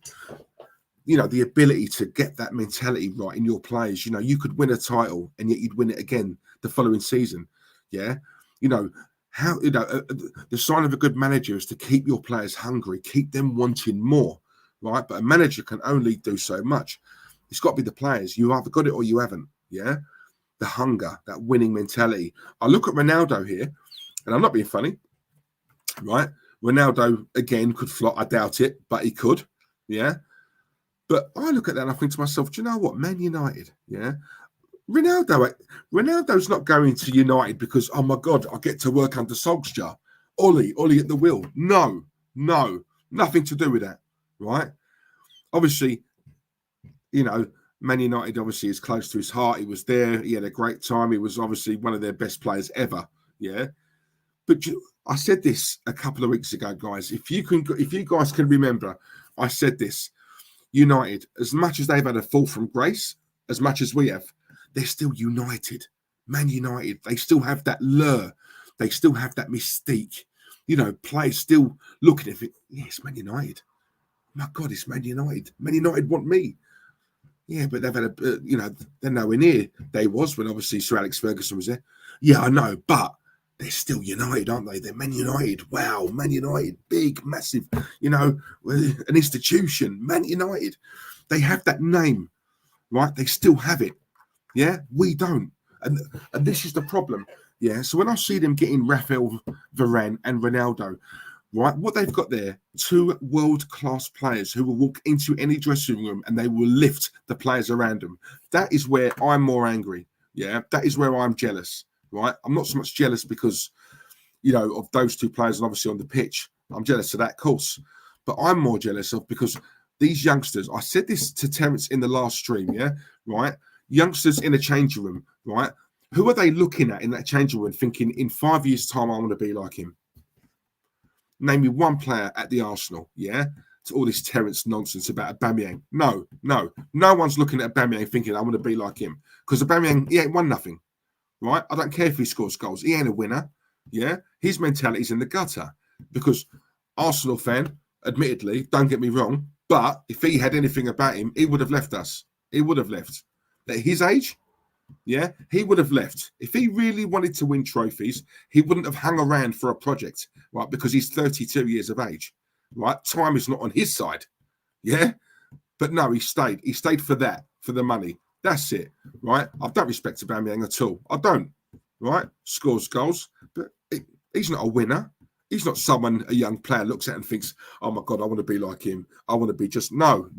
Speaker 2: You know, the ability to get that mentality right in your players. You know, you could win a title and yet you'd win it again the following season. Yeah, you know how the sign of a good manager is to keep your players hungry, keep them wanting more. Right, but a manager can only do so much. It's got to be the players. You either got it or you haven't. Yeah, the hunger, that winning mentality. I look at Ronaldo here, and I'm not being funny. Right, Ronaldo again could flop. I doubt it, but he could. Yeah, but I look at that and I think to myself, do you know what? Man United. Yeah, Ronaldo's not going to United because, oh my God, I get to work under Solskjaer. Ollie at the wheel. No, nothing to do with that, right? Obviously, you know, Man United obviously is close to his heart. He was there. He had a great time. He was obviously one of their best players ever. Yeah. But I said this a couple of weeks ago, guys. If you guys can remember, I said this. United, as much as they've had a fall from grace, as much as we have, they're still United. Man United, they still have that lure. They still have that mystique. You know, players still looking at it. Yeah, it's Man United. My God, it's Man United. Man United want me. Yeah, but they've had they're nowhere near they was when obviously Sir Alex Ferguson was there. Yeah, I know, but they're still United, aren't they? They're Man United. Wow, Man United, big, massive, an institution. Man United. They have that name, right? They still have it. Yeah, we don't. And this is the problem. Yeah, so when I see them getting Raphael Varane and Ronaldo, right, what they've got there, two world-class players who will walk into any dressing room and they will lift the players around them. That is where I'm more angry. Yeah, that is where I'm jealous, right? I'm not so much jealous because, of those two players and obviously on the pitch. I'm jealous of that course. But I'm more jealous of because these youngsters, I said this to Terence in the last stream, yeah, right? Youngsters in a changing room, right? Who are they looking at in that changing room thinking, in 5 years' time, I want to be like him? Name me one player at the Arsenal, yeah? To all this Terence nonsense about Aubameyang. No one's looking at Aubameyang thinking, I want to be like him. Because Aubameyang, he ain't won nothing, right? I don't care if he scores goals. He ain't a winner, yeah? His mentality's in the gutter. Because Arsenal fan, admittedly, don't get me wrong, but if he had anything about him, he would have left us. He would have left. At his age, yeah, he would have left. If he really wanted to win trophies, he wouldn't have hung around for a project, right? Because he's 32 years of age, right? Time is not on his side, yeah? But no, he stayed. He stayed for that, for the money. That's it, right? I don't respect Aubameyang at all. I don't, right? Scores goals, but he's not a winner. He's not someone a young player looks at and thinks, oh my God, I want to be like him. I want to be just, no,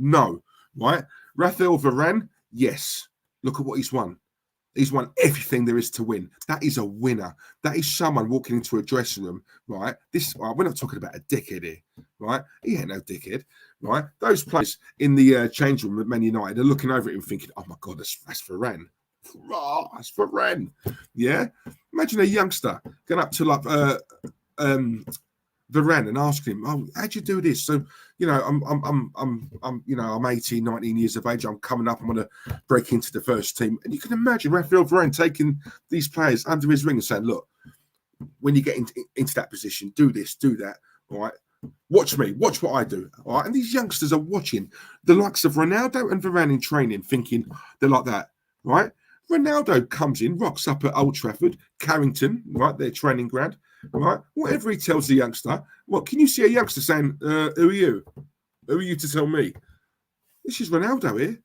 Speaker 2: right? Raphael Varane, yes. Look at what he's won. He's won everything there is to win. That is a winner. That is someone walking into a dressing room, right? We're not talking about a dickhead here, right? He ain't no dickhead, right? Those players in the changing room at Man United are looking over at him thinking, oh my God, that's Varane. Oh, that's Varane. Yeah? Imagine a youngster going up to Varane and asking him, oh, how'd you do this? So, I'm 18, 19 years of age. I'm coming up. I'm going to break into the first team. And you can imagine Raphael Varane taking these players under his wing and saying, look, when you get into that position, do this, do that. All right. Watch me. Watch what I do. All right. And these youngsters are watching the likes of Ronaldo and Varane in training, thinking they're like that. Right. Ronaldo comes in, rocks up at Old Trafford, Carrington, right, their training ground. Right, whatever he tells the youngster, what can you see a youngster saying? Who are you? Who are you to tell me? This is Ronaldo here.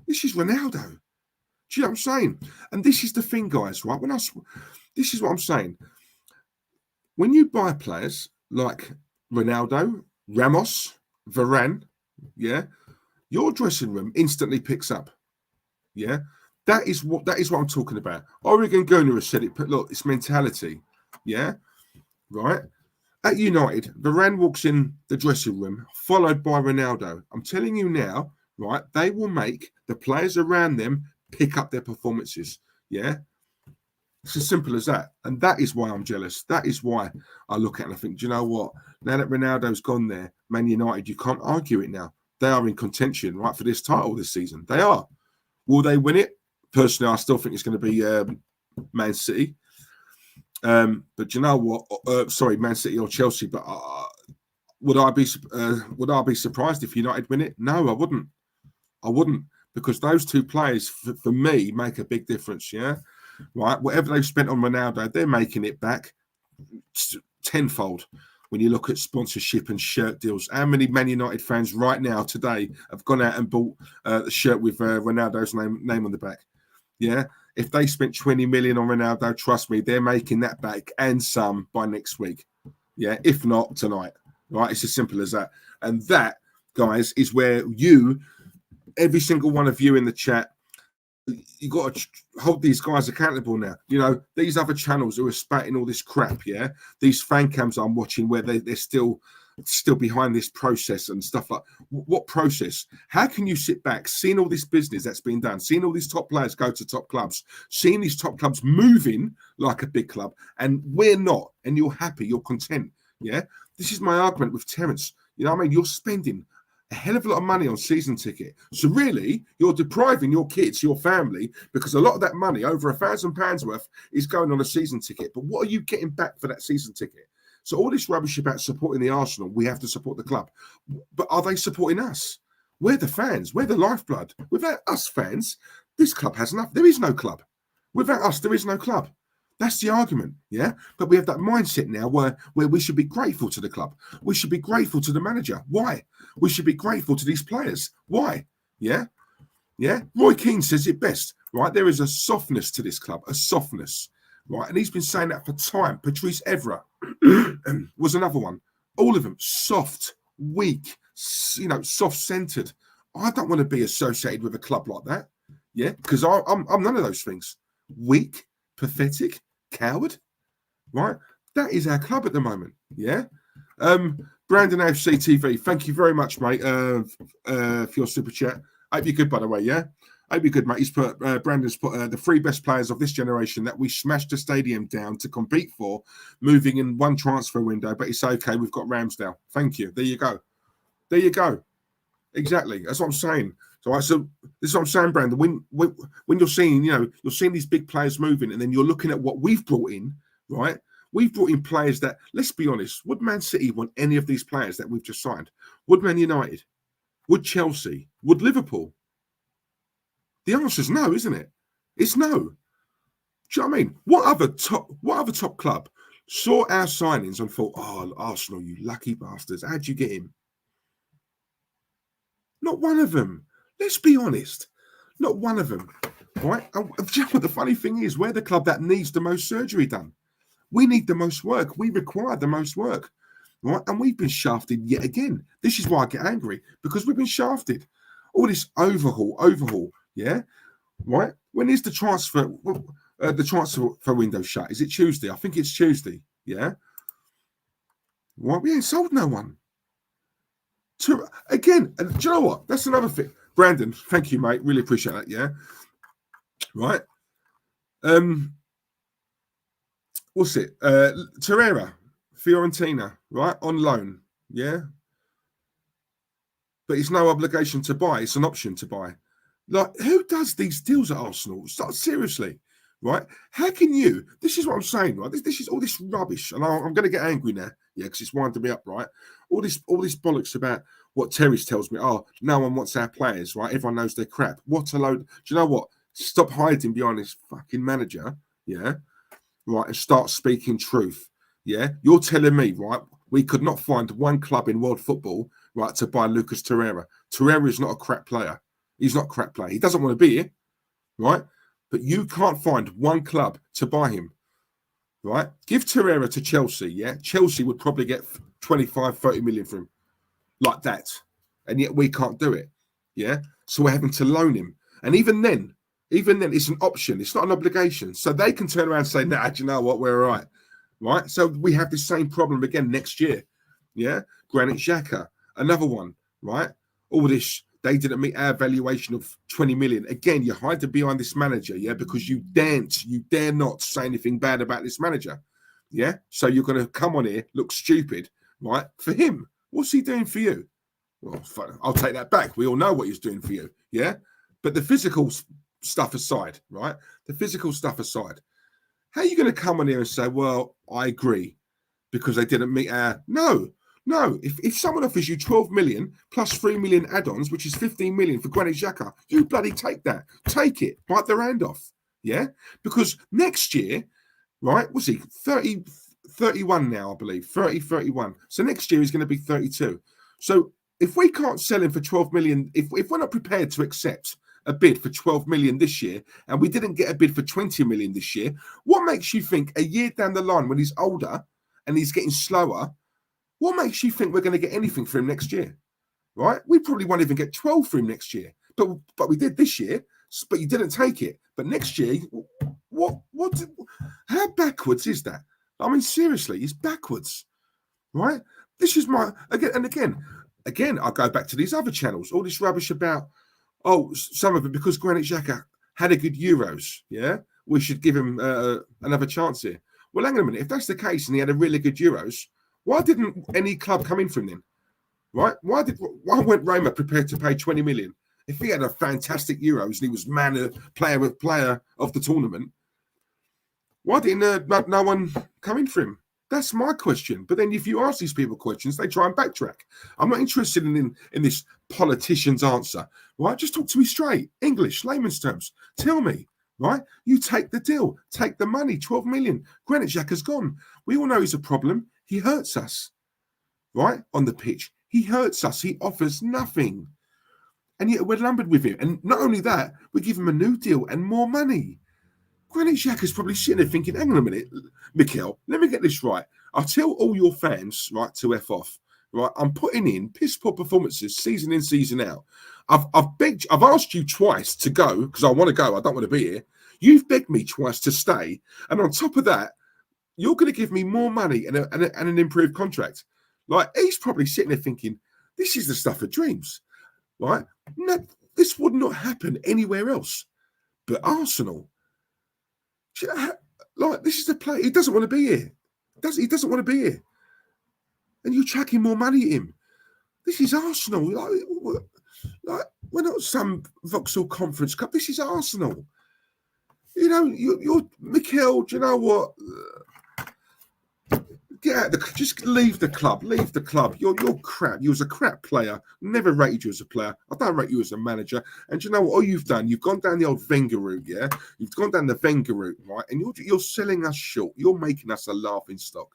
Speaker 2: This is Ronaldo. Do you know what I'm saying? And this is the thing, guys. Right? This is what I'm saying. When you buy players like Ronaldo, Ramos, Varane, yeah, your dressing room instantly picks up. Yeah, that is what I'm talking about. Oregon Gooner has said it. But look, it's mentality. Yeah, right. At United, Varane walks in the dressing room, followed by Ronaldo. I'm telling you now, right? They will make the players around them pick up their performances. Yeah, it's as simple as that. And that is why I'm jealous. That is why I look at it and I think, do you know what? Now that Ronaldo's gone there, Man United, you can't argue it now. They are in contention, right, for this title this season. They are. Will they win it? Personally, I still think it's going to be Man City. But you know what? Sorry, Man City or Chelsea. But would I be surprised if United win it? No, I wouldn't. I wouldn't, because those two players for me make a big difference. Yeah, right. Whatever they've spent on Ronaldo, they're making it back tenfold. When you look at sponsorship and shirt deals, how many Man United fans right now today have gone out and bought the shirt with Ronaldo's name on the back? Yeah. If they spent 20 million on Ronaldo, trust me, they're making that back and some by next week. Yeah, if not tonight. Right? It's as simple as that. And that, guys, is where every single one of you in the chat, you got to hold these guys accountable now. You know, these other channels who are spatting all this crap, yeah? These fan cams I'm watching where they're still behind this process and stuff like what process? How can you sit back, seeing all this business that's been done, seeing all these top players go to top clubs, seeing these top clubs moving like a big club, and we're not, and you're happy, you're content, yeah? This is my argument with Terence. You know what I mean? You're spending a hell of a lot of money on season ticket. So really, you're depriving your kids, your family, because a lot of that money, over £1,000 worth, is going on a season ticket. But what are you getting back for that season ticket? So all this rubbish about supporting the Arsenal, we have to support the club. But are they supporting us? We're the fans. We're the lifeblood. Without us fans, this club has nothing. There is no club. Without us, there is no club. That's the argument, yeah? But we have that mindset now where we should be grateful to the club. We should be grateful to the manager. Why? We should be grateful to these players. Why? Yeah? Yeah? Roy Keane says it best, right? There is a softness to this club, a softness, right? And he's been saying that for time. Patrice Evra was another one. All of them, soft, weak, you know, soft-centered. I don't want to be associated with a club like that, yeah? Because I'm none of those things. Weak, pathetic, coward, right? That is our club at the moment, yeah? Brandon FC TV, thank you very much, mate, for your super chat. Hope you're good, by the way, yeah? Hope you're good, mate. He's put, Brandon's put the 3 best players of this generation that we smashed the stadium down to compete for, moving in one transfer window, but it's okay, we've got Ramsdale. Thank you. There you go. There you go. Exactly. That's what I'm saying. So this is what I'm saying, Brandon. When you're seeing, you know, you're seeing these big players moving, and then you're looking at what we've brought in, right? We've brought in players that, let's be honest, would Man City want any of these players that we've just signed? Would Man United? Would Chelsea? Would Liverpool? The answer is no, isn't it? It's no. Do you know what I mean? What other top club saw our signings and thought, oh, Arsenal, you lucky bastards, how'd you get him? Not one of them. Let's be honest. Not one of them. Right? And do you know what the funny thing is? We're the club that needs the most surgery done. We need the most work. We require the most work. Right? And we've been shafted yet again. This is why I get angry, because we've been shafted. All this overhaul. Yeah? Right? When is the transfer window shut? Is it Tuesday? I think it's Tuesday. Yeah? Right? We ain't sold no one. Again, and do you know what? That's another thing. Brandon, thank you, mate. Really appreciate that. Yeah. Right. What's it? Torreira, Fiorentina, right? On loan. Yeah. But it's no obligation to buy. It's an option to buy. Like, who does these deals at Arsenal? Seriously, right? How can you? This is what I'm saying, right? This is all this rubbish, and I'm going to get angry now, yeah, because it's winding me up, right? All this bollocks about what Terry's tells me. Oh, no one wants our players, right? Everyone knows they're crap. What a load! Do you know what? Stop hiding behind this fucking manager, yeah, right, and start speaking truth, yeah. You're telling me, right? We could not find one club in world football, right, to buy Lucas Torreira. Torreira is not a crap player. He's not a crap player. He doesn't want to be here, right? But you can't find one club to buy him, right? Give Torreira to Chelsea, yeah? Chelsea would probably get 25, 30 million for him, like that. And yet we can't do it, yeah? So we're having to loan him. And even then, it's an option. It's not an obligation. So they can turn around and say, nah, do you know what? We're all right? So we have the same problem again next year, yeah? Granit Xhaka, another one, right? All this... They didn't meet our valuation of 20 million. Again, you hide behind this manager, yeah, because you dare not say anything bad about this manager, yeah? So you're going to come on here, look stupid, right? For him, what's he doing for you? Well, I'll take that back. We all know what he's doing for you, yeah? But the physical stuff aside, right? The physical stuff aside, how are you going to come on here and say, well, I agree because they didn't meet our... No, if someone offers you 12 million plus 3 million add-ons, which is 15 million for Granit Xhaka, you bloody take that. Take it. Bite their hand off. Yeah? Because next year, right, what's he? 31 now, I believe. 31. So next year he's going to be 32. So if we can't sell him for 12 million, if we're not prepared to accept a bid for 12 million this year, and we didn't get a bid for 20 million this year, what makes you think a year down the line when he's older and he's getting slower, what makes you think we're going to get anything for him next year, right? We probably won't even get 12 for him next year, but we did this year. but you didn't take it. But next year, how backwards is that? I mean, seriously, it's backwards, right? This is my, again, I go back to these other channels, all this rubbish about, some of it, because Granit Xhaka had a good Euros, yeah? We should give him another chance here. Well, hang on a minute. If that's the case and he had a really good Euros, why didn't any club come in for him then? Right? Why weren't Roma prepared to pay 20 million? If he had a fantastic Euros and he was player of the tournament, why didn't no one come in for him? That's my question. But then if you ask these people questions, they try and backtrack. I'm not interested in this politician's answer. Right? Just talk to me straight. English, layman's terms. Tell me. Right? You take the deal. Take the money. 12 million. Granit Xhaka's gone. We all know he's a problem. He hurts us. Right? On the pitch. He hurts us. He offers nothing. And yet we're lumbered with him. And not only that, we give him a new deal and more money. Granit Xhaka's probably sitting there thinking, hang on a minute, Mikel, let me get this right. I'll tell all your fans, right, to F off. Right, I'm putting in piss poor performances season in, season out. I've asked you twice to go because I want to go. I don't want to be here. You've begged me twice to stay, and on top of that, you're going to give me more money and an improved contract. Like, he's probably sitting there thinking, this is the stuff of dreams, right? No, this would not happen anywhere else, but Arsenal. Like, this is the play. He doesn't want to be here. He doesn't want to be here. And you're chucking more money at him. This is Arsenal. Like we're not some Vauxhall Conference Cup. This is Arsenal. You know, you're Mikel. Do you know what? Get out. Just leave the club. Leave the club. You're crap. You was a crap player. Never rated you as a player. I don't rate you as a manager. And do you know what? All you've done, you've gone down the old Wenger route. Yeah, you've gone down the Wenger route, right? And you're selling us short. You're making us a laughing stock.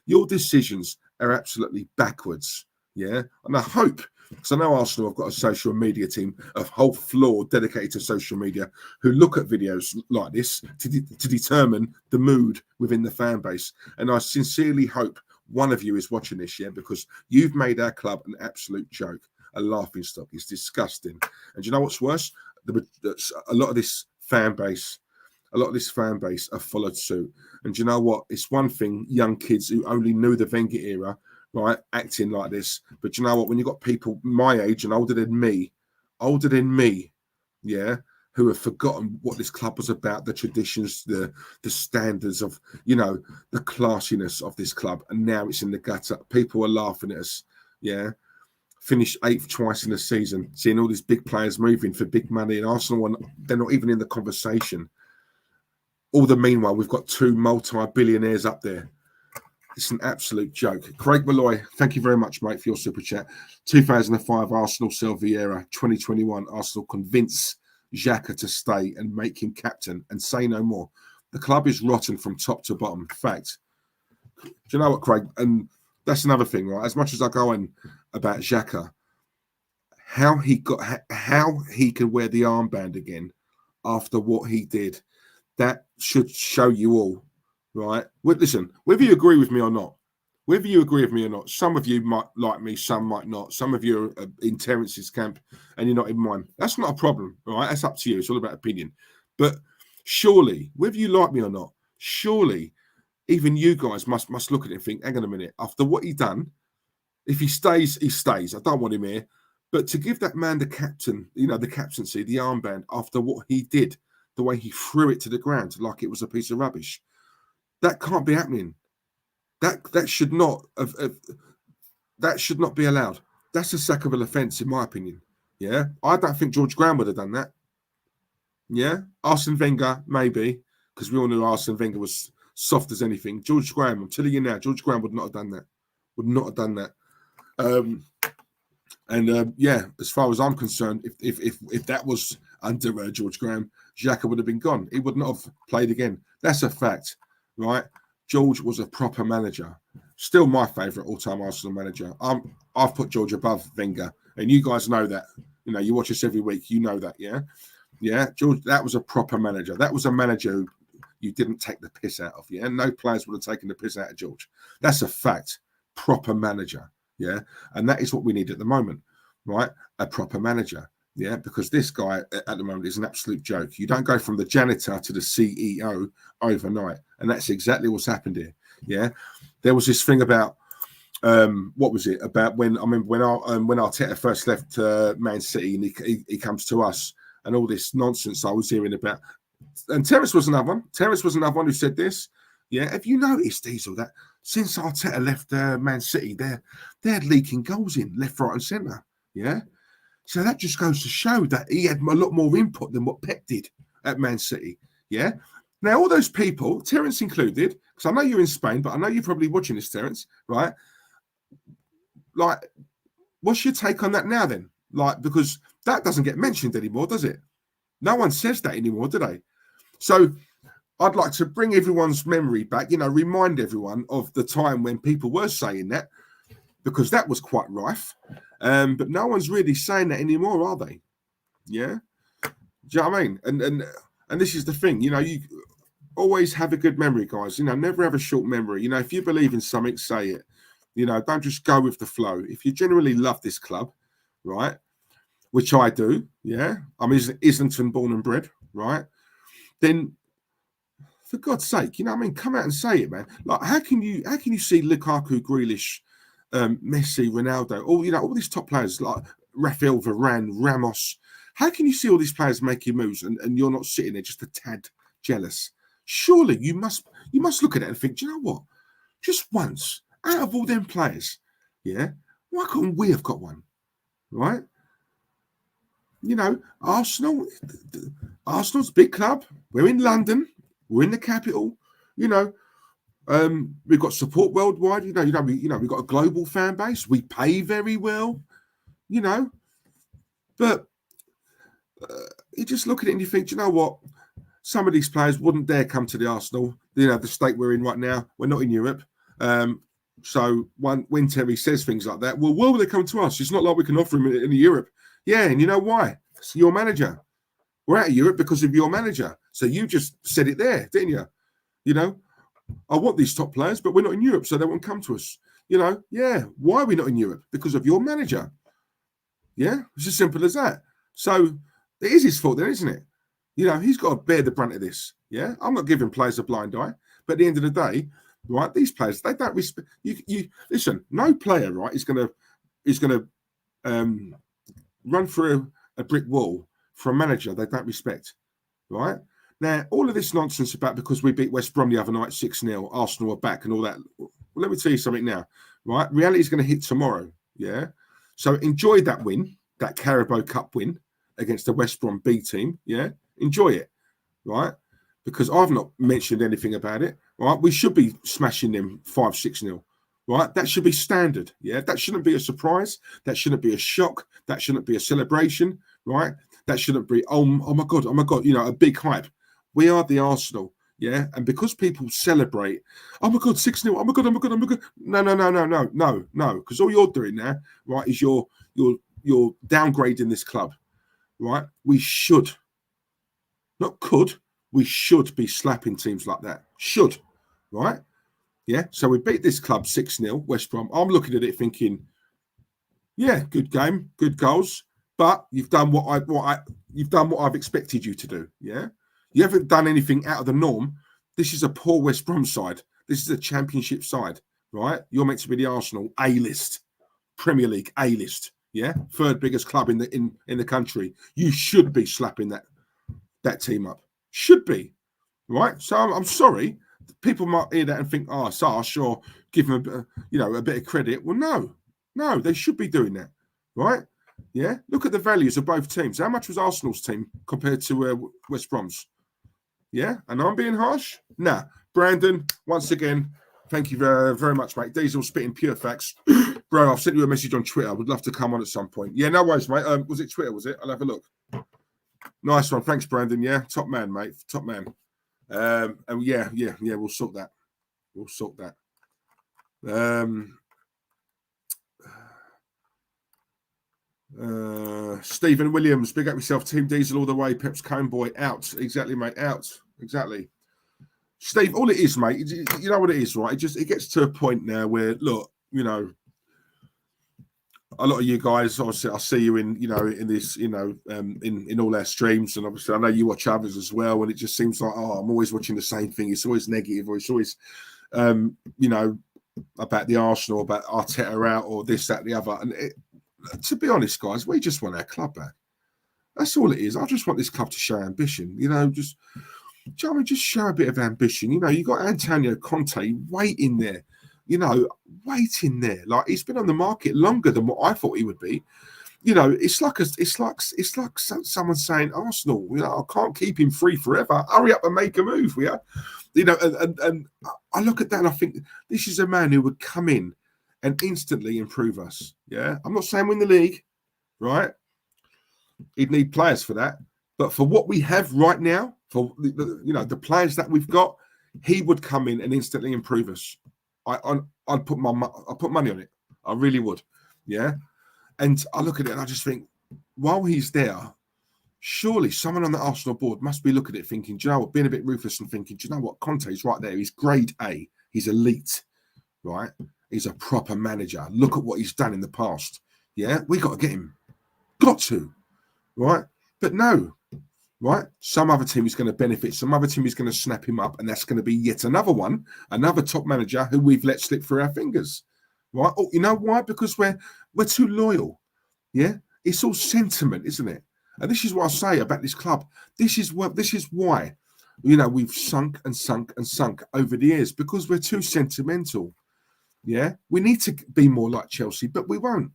Speaker 2: Your decisions are absolutely backwards, yeah? And I hope, because I know Arsenal have got a social media team, a whole floor dedicated to social media, who look at videos like this to determine the mood within the fan base. And I sincerely hope one of you is watching this, yeah? Because you've made our club an absolute joke, a laughing stock. It's disgusting. And do you know what's worse? A lot of this fan base have followed suit. And do you know what? It's one thing, young kids who only knew the Wenger era, right, acting like this. But do you know what? When you've got people my age and older than me, yeah, who have forgotten what this club was about, the traditions, the standards of, you know, the classiness of this club. And now it's in the gutter. People are laughing at us, yeah. Finished 8th twice in the season, seeing all these big players moving for big money. And Arsenal, they're not even in the conversation. All the meanwhile, we've got 2 multi-billionaires up there. It's an absolute joke. Craig Malloy, thank you very much, mate, for your super chat. 2005 Arsenal sell Vieira. 2021 Arsenal convince Xhaka to stay and make him captain and say no more. The club is rotten from top to bottom. Fact. Do you know what, Craig? And that's another thing, right? As much as I go on about Xhaka, how he can wear the armband again after what he did. That should show you all, right? Well, listen, whether you agree with me or not, some of you might like me, some might not. Some of you are in Terence's camp and you're not in mine. That's not a problem, right? That's up to you. It's all about opinion. But surely, whether you like me or not, surely even you guys must look at it and think, hang on a minute, after what he done, if he stays, he stays. I don't want him here. But to give that man the captain, you know, the captaincy, the armband, after what he did, the way he threw it to the ground like it was a piece of rubbish. That can't be happening. That should not be allowed. That's a sackable offence, in my opinion. Yeah, I don't think George Graham would have done that. Yeah, Arsene Wenger maybe, because we all knew Arsene Wenger was soft as anything. George Graham, I'm telling you now, George Graham would not have done that. Would not have done that. Yeah, as far as I'm concerned, if that was under George Graham, Xhaka would have been gone. He would not have played again. That's a fact, right? George was a proper manager. Still my favourite all-time Arsenal manager. I've put George above Wenger, and you guys know that. You know, you watch us every week. You know that, yeah? Yeah, George, that was a proper manager. That was a manager who you didn't take the piss out of, yeah? No players would have taken the piss out of George. That's a fact. Proper manager, yeah? And that is what we need at the moment, right? A proper manager. Yeah, because this guy at the moment is an absolute joke. You don't go from the janitor to the CEO overnight, and that's exactly what's happened here. Yeah, there was this thing about what was it about when I remember when Arteta first left Man City and he comes to us and all this nonsense I was hearing about. And Terrace was another one. Terrace was another one who said this. Yeah, have you noticed, Diesel, that since Arteta left Man City, they're leaking goals in left, right, and centre. Yeah. So that just goes to show that he had a lot more input than what Pep did at Man City. Yeah. Now, all those people, Terence included, because I know you're in Spain, but I know you're probably watching this, Terence, right? Like, what's your take on that now then? Like, because that doesn't get mentioned anymore, does it? No one says that anymore, do they? So I'd like to bring everyone's memory back, remind everyone of the time when people were saying that, because that was quite rife. But no one's really saying that anymore, are they? Yeah. Do you know what I mean? And this is the thing, you always have a good memory, guys. Never have a short memory. if you believe in something, say it. Don't just go with the flow. If you genuinely love this club, right, which I do, yeah, I'm Islington born and bred, right, then for God's sake, come out and say it, man. Like, how can you see Lukaku, Grealish, Messi, Ronaldo, all these top players like Rafael Varane, Ramos? How can you see all these players making moves and you're not sitting there just a tad jealous? Surely you must look at it and think, do you know what? Just once out of all them players, yeah, why couldn't we have got one, right? Arsenal's a big club. We're in London. We're in the capital. We've got support worldwide. We've got a global fan base. We pay very well. But you just look at it and you think, do you know what? Some of these players wouldn't dare come to the Arsenal. The state we're in right now. We're not in Europe. So when Terry says things like that, well, why will they come to us? It's not like we can offer him in Europe. Yeah, and you know why? It's your manager. We're out of Europe because of your manager. So you just said it there, didn't you? I want these top players, but we're not in Europe, so they won't come to us. Yeah. Why are we not in Europe? Because of your manager. Yeah, it's as simple as that. So it is his fault then, isn't it? He's got to bear the brunt of this. Yeah, I'm not giving players a blind eye, but at the end of the day, right, these players, they don't respect you. Listen, no player, right, is gonna run through a brick wall for a manager they don't respect, right? Now, all of this nonsense about because we beat West Brom the other night 6-0, Arsenal are back and all that. Well, let me tell you something now, right? Reality is going to hit tomorrow, yeah? So enjoy that win, that Carabao Cup win against the West Brom B team, yeah? Enjoy it, right? Because I've not mentioned anything about it, right? We should be smashing them 5-6-0. Right, that should be standard. Yeah, that shouldn't be a surprise. That shouldn't be a shock. That shouldn't be a celebration. Right, that shouldn't be oh my god, a big hype. We are the Arsenal. Yeah, and because people celebrate, oh my god, 6-0. Oh my god. No. Because all you're doing now, right, is you're downgrading this club. Right, we should, not could, we should be slapping teams like that. Should, right. Yeah, so we beat this club 6-0, West Brom. I'm looking at it thinking, yeah, good game, good goals, but you've done what I've expected you to do. Yeah, you haven't done anything out of the norm. This is a poor West Brom side. This is a Championship side, right? You're meant to be the Arsenal A-list, Premier League A-list. Yeah, third biggest club in the country. You should be slapping that team up. Should be, right? So I'm sorry. People might hear that and think, oh, it's harsh, or give them a bit of credit. Well, no, they should be doing that, right? Yeah, look at the values of both teams. How much was Arsenal's team compared to West Brom's? Yeah, and I'm being harsh? Nah. Brandon, once again, thank you very, very much, mate. Diesel spitting pure facts. Bro, I've sent you a message on Twitter. I would love to come on at some point. Yeah, no worries, mate. Was it Twitter, was it? I'll have a look. Nice one. Thanks, Brandon. Yeah, top man, mate. Top man. And yeah, we'll sort that. Stephen Williams, big up yourself. Team Diesel all the way. Pep's cone boy out. Exactly, mate. Out. Exactly. Steve, all it is, mate, you know what it is, right? It gets to a point now where, look, a lot of you guys, obviously, I see you in, in this, in all our streams, and obviously, I know you watch others as well. And it just seems like, I'm always watching the same thing. It's always negative, or it's always, about the Arsenal, about Arteta out, or this, that, the other. And to be honest, guys, we just want our club back. That's all it is. I just want this club to show ambition. Just show a bit of ambition. You got Antonio Conte waiting there. Waiting there. Like, he's been on the market longer than what I thought he would be. It's like someone saying, Arsenal, I can't keep him free forever. Hurry up and make a move, yeah. And I look at that and I think this is a man who would come in and instantly improve us. Yeah, I'm not saying win the league, right? He'd need players for that, but for what we have right now, for the players that we've got, he would come in and instantly improve us. I'd put money on it. I really would. Yeah. And I look at it and I just think, while he's there, surely someone on the Arsenal board must be looking at it thinking, do you know what, being a bit ruthless and thinking, do you know what, Conte's right there. He's grade A. He's elite, right? He's a proper manager. Look at what he's done in the past. Yeah, we got to get him. Got to, right? But no, right? Some other team is going to benefit. Some other team is going to snap him up, and that's going to be yet another one, another top manager who we've let slip through our fingers, right? Oh, you know why? Because we're too loyal. Yeah, it's all sentiment, isn't it? And this is what I say about this club. This is why, we've sunk and sunk and sunk over the years, because we're too sentimental. Yeah, we need to be more like Chelsea, but we won't.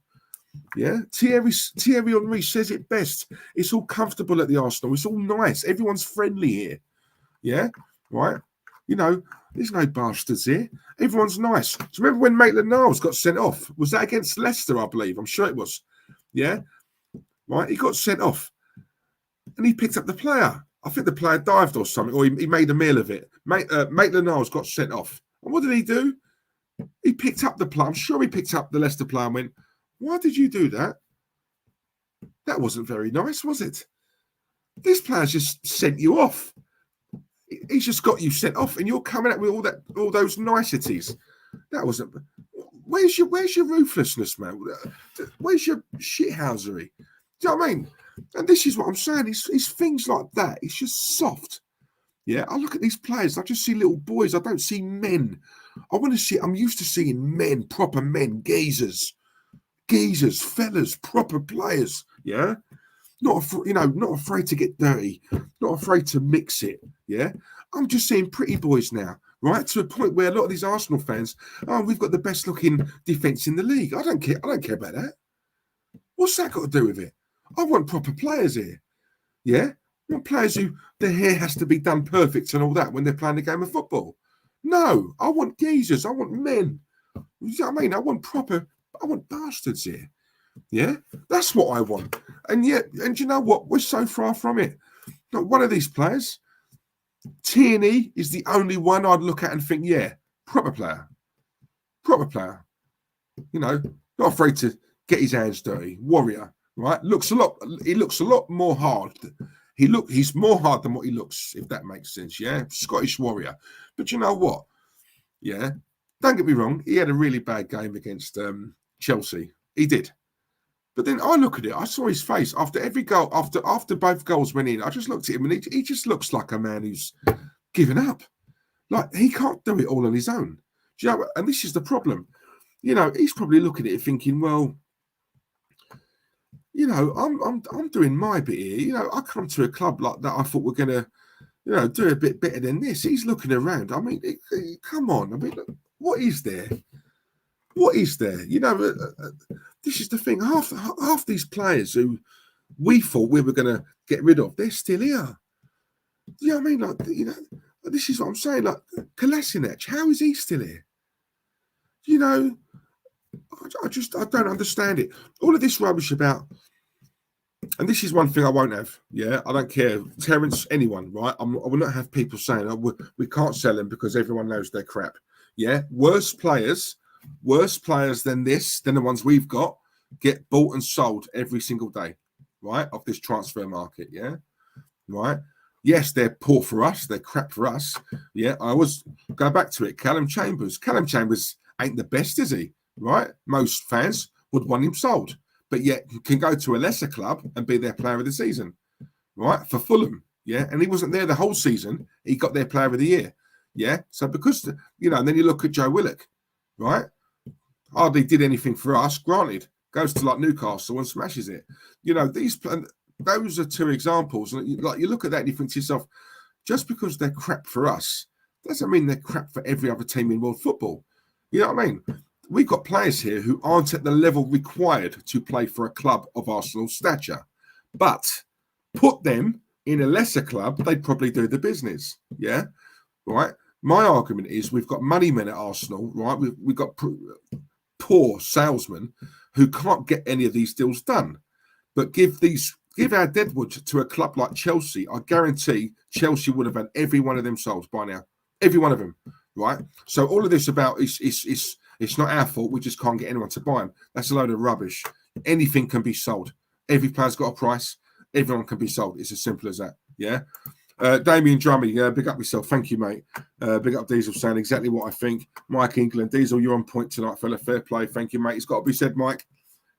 Speaker 2: Yeah, Thierry Henry says it best. It's all comfortable at the Arsenal. It's all nice. Everyone's friendly here. Yeah, right. There's no bastards here. Everyone's nice. Do you remember when Maitland-Niles got sent off? Was that against Leicester, I believe? I'm sure it was. Yeah, right. He got sent off, and he picked up the player. I think the player dived or something, or he made a meal of it. Maitland-Niles got sent off, and what did he do? He picked up the player. I'm sure he picked up the Leicester player and went, "Why did you do that? That wasn't very nice, was it? This player's just sent you off. He's just got you sent off, and you're coming out with all those niceties. That wasn't. Where's your ruthlessness, man? Where's your shithousery? Do you know what I mean? And this is what I'm saying. It's things like that. It's just soft. Yeah, I look at these players. I just see little boys. I don't see men. I'm used to seeing men, proper men, geezers, fellas, proper players. Yeah, not afraid to get dirty, not afraid to mix it. Yeah, I'm just seeing pretty boys now, right? To a point where a lot of these Arsenal fans, we've got the best looking defence in the league. I don't care about that. What's that got to do with it? I want proper players here. Yeah, I want players who their hair has to be done perfect and all that when they're playing a game of football. No, I want geezers. I want men. You know what I mean? I want bastards here. Yeah, that's what I want. And you know what? We're so far from it. Not one of these players. Tierney is the only one I'd look at and think, yeah, proper player. Not afraid to get his hands dirty. Warrior, right? He looks a lot more hard. He's more hard than what he looks, if that makes sense. Yeah, Scottish warrior. But you know what? Yeah, don't get me wrong. He had a really bad game against Chelsea. He did. But then I look at it. I saw his face after every goal. After both goals went in, I just looked at him, and he just looks like a man who's given up. Like, he can't do it all on his own. Do you know? And this is the problem. He's probably looking at it thinking, well, I'm doing my bit here. I come to a club like that. I thought we're gonna, do a bit better than this. He's looking around. I mean, come on. I mean, what is there? What is there? This is the thing. Half these players who we thought we were going to get rid of, they're still here. You know what I mean? Like, this is what I'm saying. Like, Kolasinac, how is he still here? I don't understand it. All of this rubbish about, and this is one thing I won't have. Yeah, I don't care. Terence, anyone, right? I will not have people saying, we can't sell them because everyone knows they're crap. Yeah, worse players than the ones we've got, get bought and sold every single day, right? Of this transfer market, yeah, right? Yes, they're poor for us, they're crap for us. Yeah, I always go back to it. Callum Chambers ain't the best, is he? Right? Most fans would want him sold, but yet can go to a lesser club and be their player of the season, right? For Fulham, yeah. And he wasn't there the whole season. He got their player of the year, yeah. So because, you know, and then you look at Joe Willock, right? Hardly did anything for us, granted. Goes to like Newcastle and smashes it. You know, those are two examples. And like you look at that and you think to yourself, just because they're crap for us doesn't mean they're crap for every other team in world football. You know what I mean? We've got players here who aren't at the level required to play for a club of Arsenal's stature. But put them in a lesser club, they'd probably do the business. Yeah? Right? My argument is we've got money men at Arsenal, right? We've got poor salesmen who can't get any of these deals done. But give our deadwood to a club like Chelsea. I guarantee Chelsea would have had every one of them sold by now. Every one of them, right? So all of this about it's not our fault. We just can't get anyone to buy them. That's a load of rubbish. Anything can be sold. Every player's got a price. Everyone can be sold. It's as simple as that. Yeah. Damien Drummy, big up yourself. Thank you, mate. Big up Diesel, saying exactly what I think. Mike England, Diesel, you're on point tonight, fella. Fair play. Thank you, mate. It's got to be said, Mike.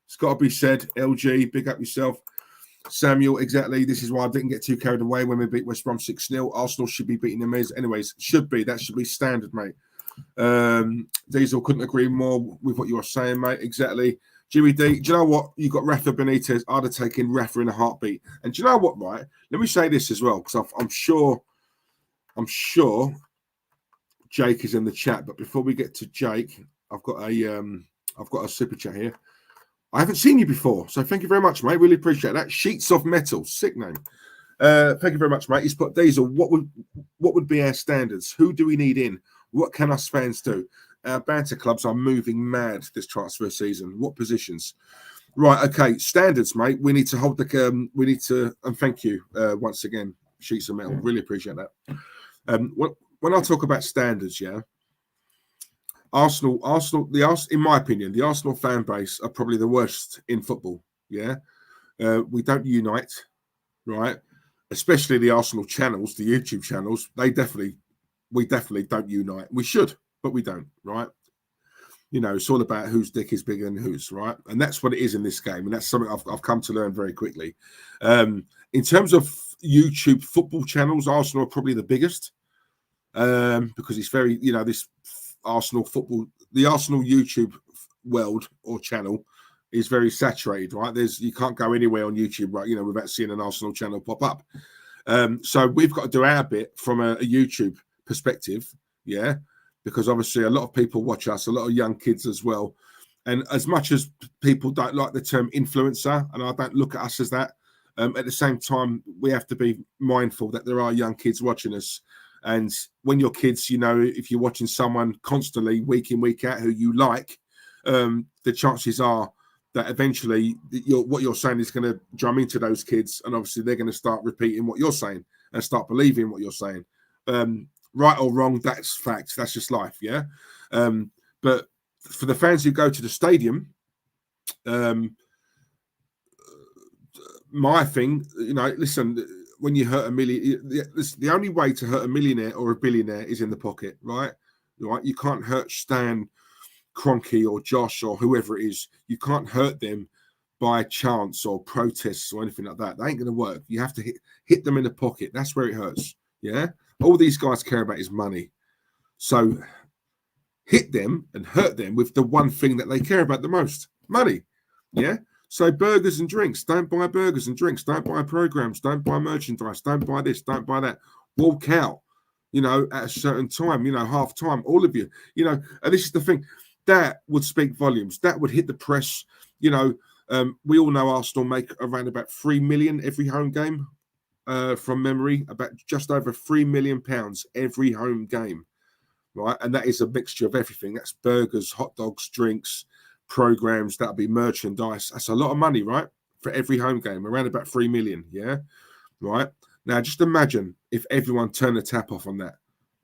Speaker 2: It's got to be said. LG, big up yourself. Samuel, exactly. This is why I didn't get too carried away when we beat West Brom 6-0. Arsenal should be beating them. Anyways, should be. That should be standard, mate. Diesel, couldn't agree more with what you were saying, mate. Exactly. Jimmy D, do you know what? You got Rafa Benitez. I'd have taken Rafa in a heartbeat. And do you know what, right? Let me say this as well, because I'm sure Jake is in the chat. But before we get to Jake, I've got a super chat here. I haven't seen you before, so thank you very much, mate. Really appreciate that. Sheets of Metal, sick name. Thank you very much, mate. He's put Diesel. What would be our standards? Who do we need in? What can us fans do? Our banter clubs are moving mad this transfer season. What positions? Right, okay. Standards, mate. We need to hold the. We need to. And thank you once again, Sheets of Metal. Really appreciate that. When I talk about standards, yeah. Arsenal, in my opinion, the Arsenal fan base are probably the worst in football. Yeah, we don't unite, right? Especially the Arsenal channels, the YouTube channels. We definitely don't unite. We should, but we don't, right? You know, it's all about whose dick is bigger than whose, right? And that's what it is in this game, and that's something I've come to learn very quickly. In terms of YouTube football channels, Arsenal are probably the biggest because it's very, you know, this. Arsenal football, the Arsenal YouTube world or channel is very saturated, right? You can't go anywhere on YouTube, right? You know, without seeing an Arsenal channel pop up. So we've got to do our bit from a YouTube perspective, yeah, because obviously a lot of people watch us, a lot of young kids as well. And as much as people don't like the term influencer, and I don't look at us as that, at the same time, we have to be mindful that there are young kids watching us. And when you're kids, you know, if you're watching someone constantly, week in, week out, who you like, the chances are that eventually what you're saying is going to drum into those kids. And obviously they're going to start repeating what you're saying and start believing what you're saying. Right or wrong, that's fact. That's just life, yeah? But for the fans who go to the stadium, my thing, you know, listen... When you hurt a million, the only way to hurt a millionaire or a billionaire is in the pocket, right? Right? You can't hurt Stan, Kroenke, or Josh, or whoever it is. You can't hurt them by chance or protests or anything like that. That ain't going to work. You have to hit them in the pocket. That's where it hurts. Yeah. All these guys care about is money. So hit them and hurt them with the one thing that they care about the most: money. Yeah. So burgers and drinks, don't buy burgers and drinks, don't buy programs, don't buy merchandise, don't buy this, don't buy that. Walk out, you know, at a certain time, you know, half time, all of you, you know, and this is the thing, that would speak volumes. That would hit the press. You know, we all know Arsenal make around about 3 million every home game from memory, about just over £3 million every home game, right? And that is a mixture of everything. That's burgers, hot dogs, drinks, programs, that'll be merchandise. That's a lot of money, right? For every home game, around about 3 million, yeah? Right? Now, just imagine if everyone turned the tap off on that,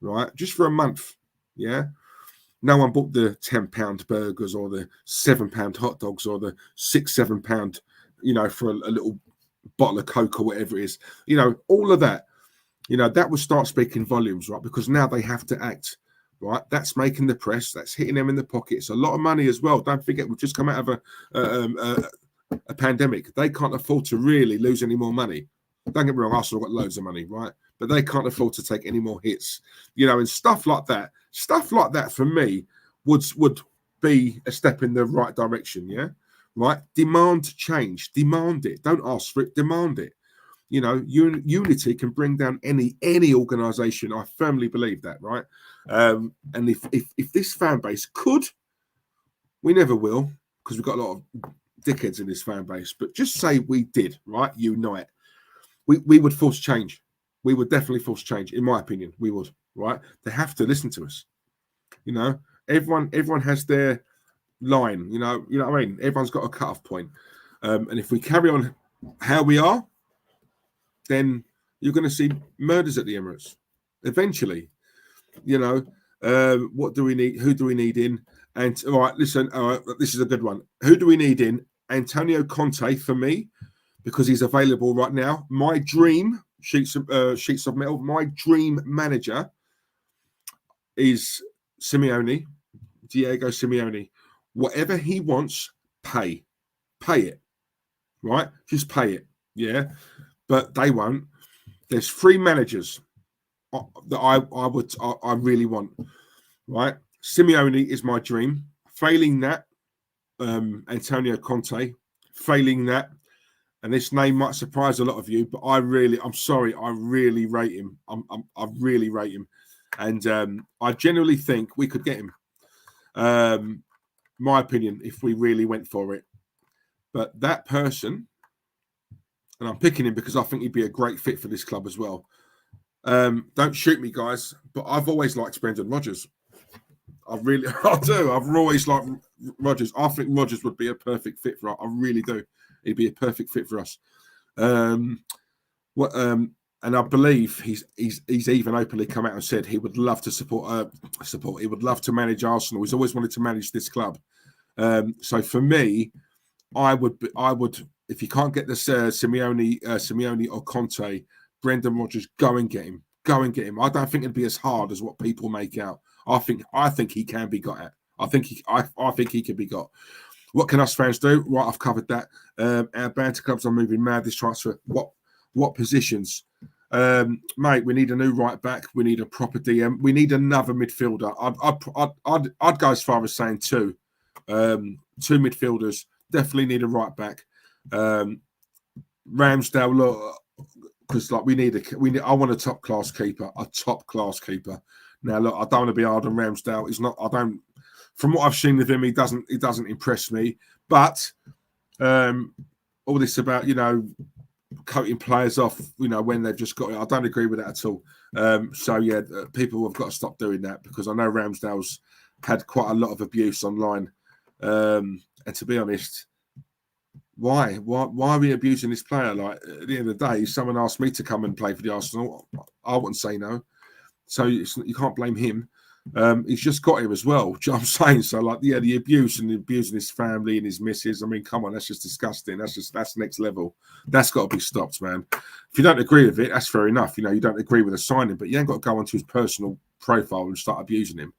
Speaker 2: right? Just for a month, yeah? No one bought the £10 burgers or the £7 hot dogs or the £6-7, you know, for a little bottle of Coke or whatever it is. You know, all of that, you know, that would start speaking volumes, right? Because now they have to act right? That's making the press. That's hitting them in the pocket. It's a lot of money as well. Don't forget, we've just come out of a pandemic. They can't afford to really lose any more money. Don't get me wrong, Arsenal got loads of money, right? But they can't afford to take any more hits, you know, and stuff like that. Stuff like that for me would be a step in the right direction, yeah? Right? Demand change. Demand it. Don't ask for it. Demand it. You know, unity can bring down any organisation. I firmly believe that, right? And if this fan base could, we never will, because we've got a lot of dickheads in this fan base, but just say we did, right? Unite. We would force change. We would definitely force change, in my opinion. We would, right? They have to listen to us. You know, everyone has their line. You know what I mean? Everyone's got a cut-off point. And if we carry on how we are, then you're going to see murders at the Emirates. Eventually, you know, what do we need? Who do we need in? And all right, listen, this is a good one. Who do we need in? Antonio Conte for me, because he's available right now. My dream, sheets of metal, my dream manager is Simeone, Diego Simeone. Whatever he wants, pay it, right? Just pay it, yeah. But they won't. There's 3 managers that I really want, right? Simeone is my dream. Failing that, Antonio Conte. Failing that, and this name might surprise a lot of you, but I'm sorry, I really rate him. I really rate him, and I genuinely think we could get him. My opinion, if we really went for it. But that person, and I'm picking him because I think he'd be a great fit for this club as well. Don't shoot me, guys, but I've always liked Brendan Rodgers. I do. I've always liked Rodgers. I think Rodgers would be a perfect fit for us. I really do. He'd be a perfect fit for us. And I believe he's even openly come out and said he would love to support. He would love to manage Arsenal. He's always wanted to manage this club. So for me, I would if you can't get this Simeone or Conte, Brendan Rodgers, go and get him. Go and get him. I don't think it'd be as hard as what people make out. I think he can be got at. I think he can be got. What can us fans do? Right, I've covered that. Our banter clubs are moving mad this transfer. What positions? Mate, we need a new right back. We need a proper DM. We need another midfielder. I'd go as far as saying 2. 2 midfielders. Definitely need a right back. Ramsdale, look, because like I want a top class keeper. Now look, I don't want to be hard on Ramsdale. He's not. I don't. From what I've seen of him, he doesn't impress me. But all this about, you know, cutting players off, you know, when they've just got it, I don't agree with that at all. So yeah, people have got to stop doing that, because I know Ramsdale's had quite a lot of abuse online. And to be honest, why are we abusing this player? Like, at the end of the day, if someone asked me to come and play for the Arsenal, I wouldn't say no. So you can't blame him. He's just got here as well. Do you know what I'm saying? So, like, yeah, the abuse and the abusing his family and his missus. I mean, come on, that's just disgusting. That's next level. That's got to be stopped, man. If you don't agree with it, that's fair enough. You know, you don't agree with a signing, but you ain't got to go onto his personal profile and start abusing him.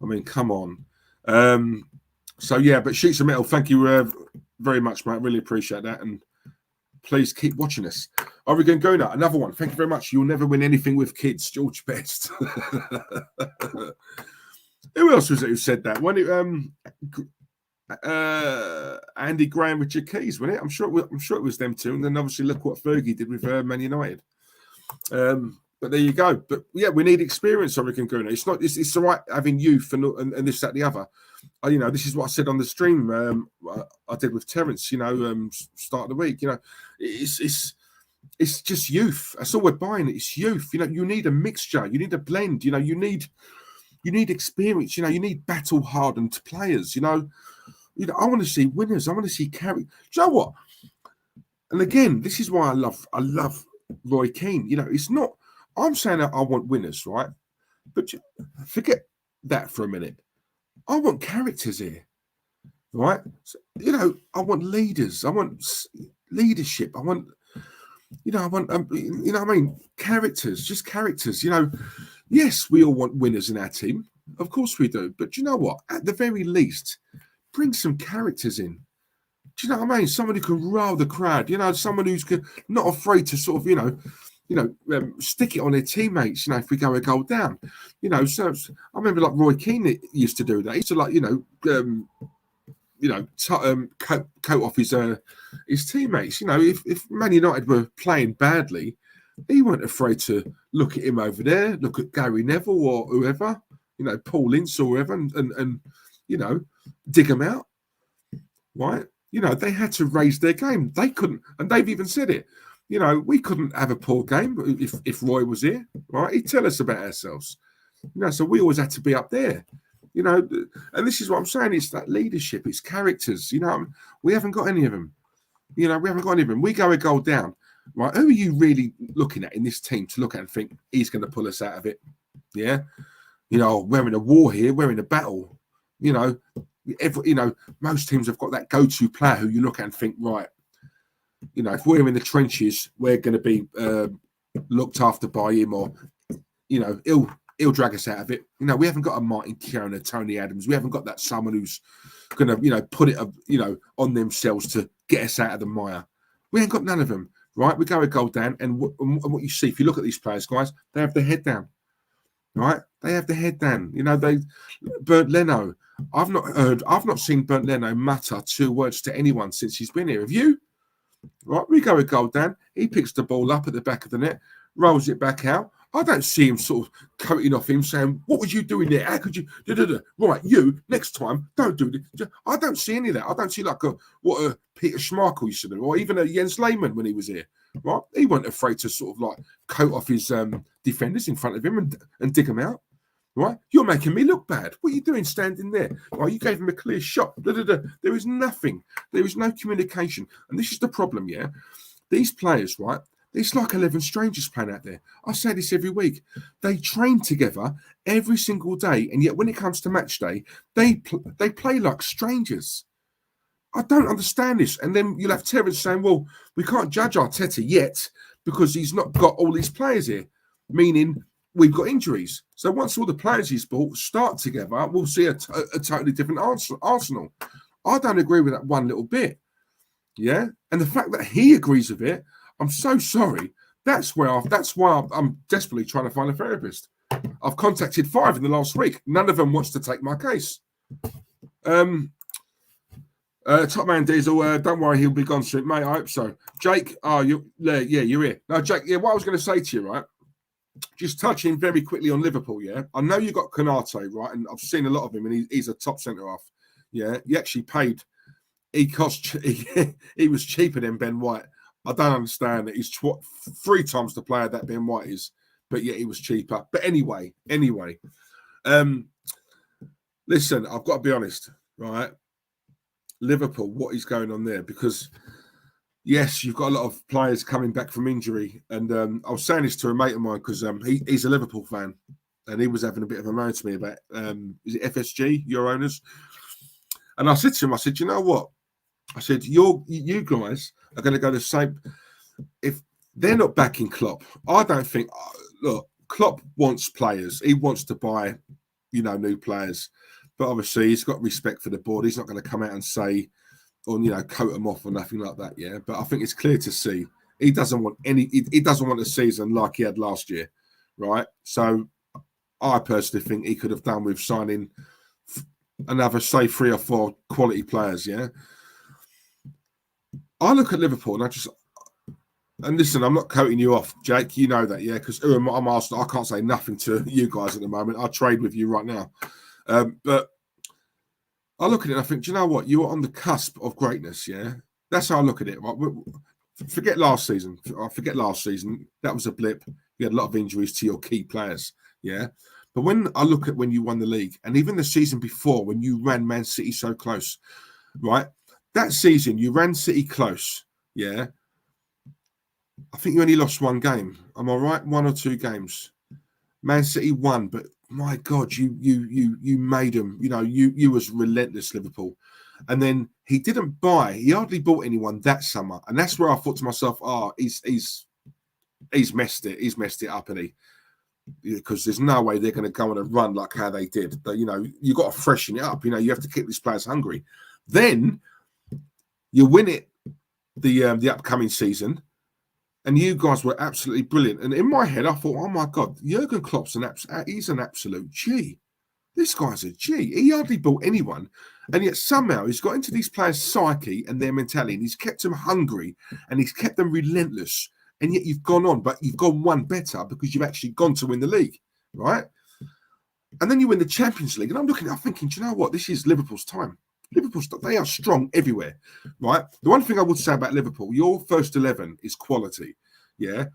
Speaker 2: I mean, come on. So yeah, but Sheets of Metal, thank you very much, mate. Really appreciate that, and please keep watching us. Oregon Gooner, another one. Thank you very much. You'll never win anything with kids. George Best. Who else was it who said that? When it, Andy Graham, Richard Keys, wasn't it? I'm sure it was them two. And then obviously look what Fergie did with Man United. But there you go. But yeah, we need experience, Oregon Gooner. It's all right having youth and this, that, the other. You know, this is what I said on the stream I did with Terence, you know, start of the week. You know, it's just youth. That's all we're buying. It's youth. You know, you need a mixture. You need a blend. You know, you need experience. You know, you need battle-hardened players. You know, I want to see winners. I want to see carry. Do you know what? And again, this is why I love Roy Keane. You know, it's not. I'm saying that I want winners, right? But forget that for a minute. I want characters here, right? So, you know, I want leaders. I want leadership. I want, you know, what I mean? Characters, just characters. You know, yes, we all want winners in our team. Of course we do. But do you know what? At the very least, bring some characters in. Do you know what I mean? Someone who can rile the crowd. Someone who's not afraid to sort of, stick it on their teammates. If we go a goal down, So I remember like Roy Keane used to do that. He used to coat off his teammates. If Man United were playing badly, he weren't afraid to look at him over there, look at Gary Neville or whoever, Paul Ince or whoever, and dig them out, right? They had to raise their game. They couldn't, and they've even said it. We couldn't have a poor game if Roy was here, right? He'd tell us about ourselves. So we always had to be up there. And this is what I'm saying. It's that leadership. It's characters. We haven't got any of them. We haven't got any of them. We go a goal down, right? Who are you really looking at in this team to look at and think he's going to pull us out of it? Yeah. We're in a war here. We're in a battle. Most teams have got that go-to player who you look at and think, right, if we're in the trenches, we're going to be looked after by him, or, he'll drag us out of it. We haven't got a Martin Keown, a Tony Adams. We haven't got that someone who's going to, put it, on themselves to get us out of the mire. We ain't got none of them, right? We go a goal down, and what you see, if you look at these players, guys, they have their head down, right? They have their head down. They Bernd Leno. I've not seen Bernd Leno mutter 2 words to anyone since he's been here. Have you? Right, we go a goal down. He picks the ball up at the back of the net, rolls it back out. I don't see him sort of coating off him, saying, "What was you doing there? How could you?" Right, you next time don't do this. I don't see any of that. I don't see like what a Peter Schmeichel used to do, or even a Jens Lehmann when he was here. Right, he wasn't afraid to sort of like coat off his defenders in front of him and dig them out. Right, you're making me look bad. What are you doing standing there? Right, you gave him a clear shot. There is nothing. There is no communication, and this is the problem. Yeah, these players, right? It's like 11 strangers playing out there. I say this every week. They train together every single day, and yet when it comes to match day, they play like strangers. I don't understand this. And then you'll have Terence saying, well, we can't judge Arteta yet because he's not got all these players here, meaning we've got injuries. So once all the players he's bought start together, we'll see a totally different Arsenal. I don't agree with that one little bit. Yeah? And the fact that he agrees with it, I'm so sorry. That's why I'm desperately trying to find a therapist. I've contacted 5 in the last week. None of them wants to take my case. Top man Diesel, don't worry, he'll be gone soon, mate. I hope so. Jake, you're here. No, Jake, what I was going to say to you, right? Just touching very quickly on Liverpool, yeah. I know you got Konate, right, and I've seen a lot of him, and he's a top centre half. Yeah, he actually paid. He was cheaper than Ben White. I don't understand that he's 3 times the player that Ben White is, but yet he was cheaper. But anyway, listen, I've got to be honest, right? Liverpool, what is going on there? Because yes, you've got a lot of players coming back from injury, and I was saying this to a mate of mine because he's a Liverpool fan, and he was having a bit of a moan to me about is it FSG, your owners? And I said to him, I said, you know what? I said, you guys are going to go the same. If they're not backing Klopp, I don't think. Look, Klopp wants players. He wants to buy, new players. But obviously, he's got respect for the board. He's not going to come out and say, or coat them off or nothing like that. Yeah, but I think it's clear to see he doesn't want any. He doesn't want a season like he had last year, right? So, I personally think he could have done with signing another, say, 3 or 4 quality players. Yeah. I look at Liverpool and listen, I'm not coating you off, Jake. You know that, yeah? Because I'm Arsenal. I can't say nothing to you guys at the moment. I'll trade with you right now. But I look at it and I think, do you know what? You are on the cusp of greatness, yeah? That's how I look at it. Right? Forget last season. That was a blip. You had a lot of injuries to your key players, yeah? But when I look at when you won the league, and even the season before when you ran Man City so close, right? That season, you ran City close, yeah? I think you only lost 1 game. Am I right? 1 or 2 games. Man City won, but my God, you made them. You was relentless, Liverpool. And then he didn't buy. He hardly bought anyone that summer, and that's where I thought to myself, he's messed it. He's messed it up, and because there's no way they're going to go on a run like how they did. But, you know, you got to freshen it up. You know, you have to keep these players hungry. Then you win it the upcoming season, and you guys were absolutely brilliant. And in my head, I thought, oh my God, Jurgen Klopp's he's an absolute G. This guy's a G. He hardly bought anyone, and yet somehow he's got into these players' psyche and their mentality, and he's kept them hungry, and he's kept them relentless. And yet you've gone on, but you've gone one better because you've actually gone to win the league, right? And then you win the Champions League. And I'm thinking, do you know what? This is Liverpool's time. They are strong everywhere, right? The one thing I would say about Liverpool, your first 11 is quality, yeah?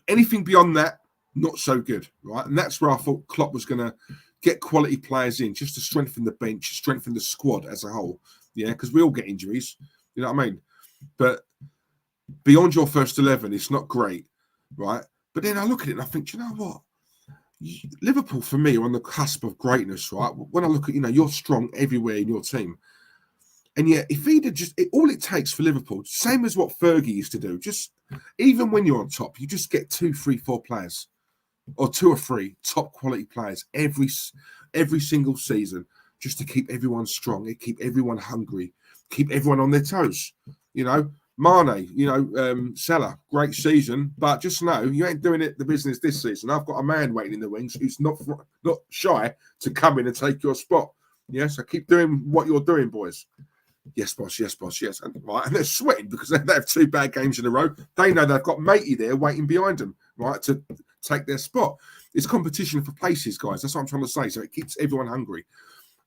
Speaker 2: Anything beyond that, not so good, right? And that's where I thought Klopp was going to get quality players in just to strengthen the bench, strengthen the squad as a whole, yeah? Because we all get injuries, you know what I mean? But beyond your first 11, it's not great, right? But then I look at it and I think, do you know what? Liverpool, for me, are on the cusp of greatness, right? When I look at, you know, you're strong everywhere in your team. And yet, if he'd have all it takes for Liverpool, same as what Fergie used to do, just even when you're on top, you just get 2, 3, 4 players, or 2 or 3 top quality players every single season, just to keep everyone strong, keep everyone hungry, keep everyone on their toes, you know. Mane, you know, Salah, great season, but just know you ain't doing it the business this season. I've got a man waiting in the wings who's not shy to come in and take your spot. Yeah, so keep doing what you're doing, boys. Yes, boss, yes, boss, yes. And, right, and they're sweating because they have 2 bad games in a row. They know they've got matey there waiting behind them, right, to take their spot. It's competition for places, guys. That's what I'm trying to say. So it keeps everyone hungry.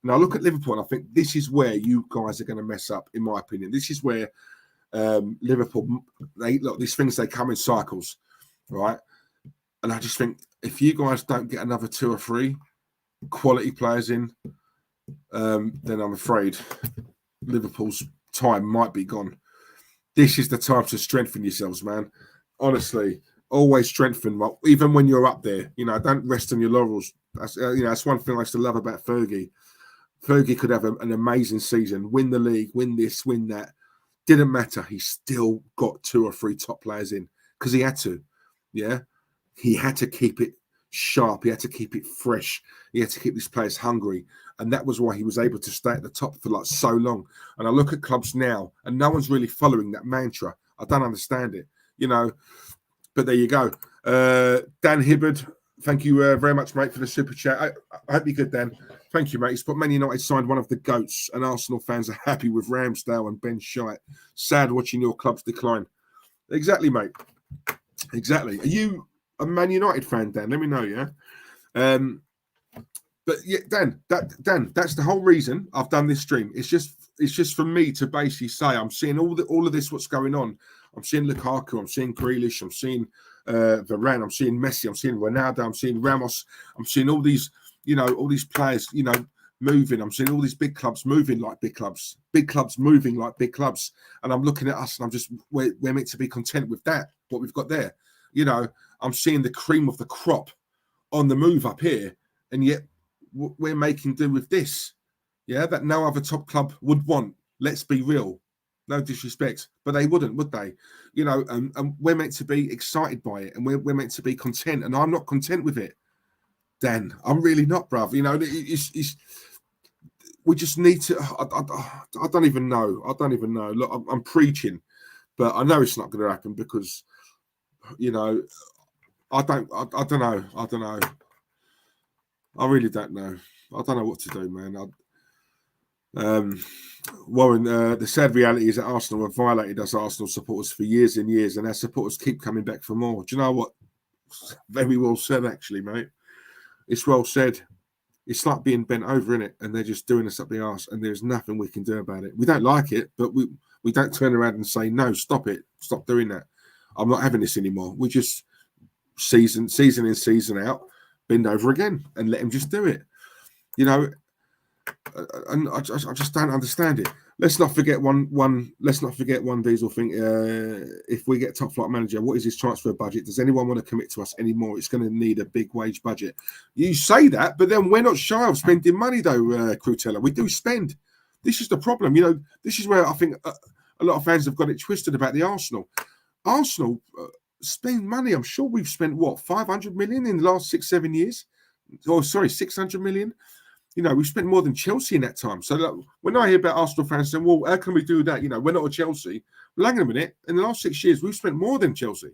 Speaker 2: Now, I look at Liverpool and I think this is where you guys are going to mess up, in my opinion. This is where Liverpool, these things, they come in cycles, right? And I just think if you guys don't get another 2 or 3 quality players in, then I'm afraid Liverpool's time might be gone. This is the time to strengthen yourselves, man. Honestly, always strengthen, even when you're up there. You know, don't rest on your laurels. That's that's one thing I used to love about Fergie. Fergie could have an amazing season, win the league, win this, win that. Didn't matter. He still got 2 or 3 top players in because he had to. Yeah, he had to keep it sharp. He had to keep it fresh. He had to keep these players hungry, and that was why he was able to stay at the top for like so long. And I look at clubs now, and no one's really following that mantra. I don't understand it, you know. But there you go. Dan Hibbard, thank you very much, mate, for the super chat. I hope you're good, Dan. Thank you, mate. He's put Man United signed one of the GOATs, and Arsenal fans are happy with Ramsdale and Ben Shite. Sad watching your club's decline. Exactly, mate. Exactly. Are you a Man United fan, Dan? Let me know, yeah? But yeah, Dan, that's the whole reason I've done this stream. It's just for me to basically say I'm seeing all of this, what's going on. I'm seeing Lukaku, I'm seeing Grealish, I'm seeing Varane, I'm seeing Messi, I'm seeing Ronaldo, I'm seeing Ramos, I'm seeing all these, all these players, moving. I'm seeing all these big clubs moving like big clubs moving like big clubs. And I'm looking at us and we're meant to be content with that, what we've got there. I'm seeing the cream of the crop on the move up here, and yet we're making do with this. Yeah, that no other top club would want. Let's be real. No disrespect, but they wouldn't, would they? And we're meant to be excited by it, and we're meant to be content, and I'm not content with it. Dan, I'm really not, bruv. We just need to. I don't even know. Look, I'm preaching, but I know it's not going to happen because, I don't know. I really don't know. I don't know what to do, man. Warren, the sad reality is that Arsenal have violated us Arsenal supporters for years and years, and our supporters keep coming back for more. Do you know what? Very well said, actually, mate. It's well said. It's like being bent over, in it, and they're just doing us up the arse, and there's nothing we can do about it. We don't like it, but we don't turn around and say, no, stop it. Stop doing that. I'm not having this anymore. We just season in, season out, bend over again and let him just do it. And I just don't understand it. Let's not forget one Diesel thing. If we get top flight manager, what is his transfer budget? Does anyone want to commit to us anymore? It's going to need a big wage budget. You say that, but then we're not shy of spending money, though, Crutella. We do spend. This is the problem. This is where I think a lot of fans have got it twisted about the Arsenal. Arsenal spend money. I'm sure we've spent, what, 500 million in the last 6-7 years? Oh, sorry, 600 million. You know, we've spent more than Chelsea in that time. So look, when I hear about Arsenal fans saying, well, how can we do that? You know, we're not a Chelsea. Well, hang on a minute. In the last 6 years, we've spent more than Chelsea.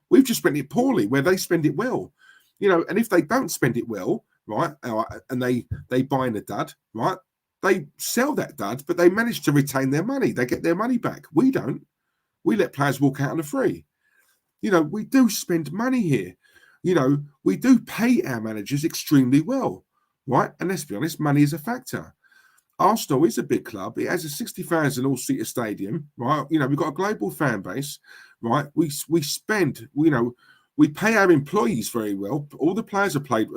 Speaker 2: We've just spent it poorly where they spend it well. You know, and if they don't spend it well, right, and they buy in a dud, right, they sell that dud, but they manage to retain their money. They get their money back. We don't. We let players walk out on the free. You know, we do spend money here. You know, we do pay our managers extremely well, right? And let's be honest, money is a factor. Arsenal is a big club. It has a 60,000 all-seater stadium, right? You know, we've got a global fan base, right? We spend, you know, we pay our employees very well. All the players are paid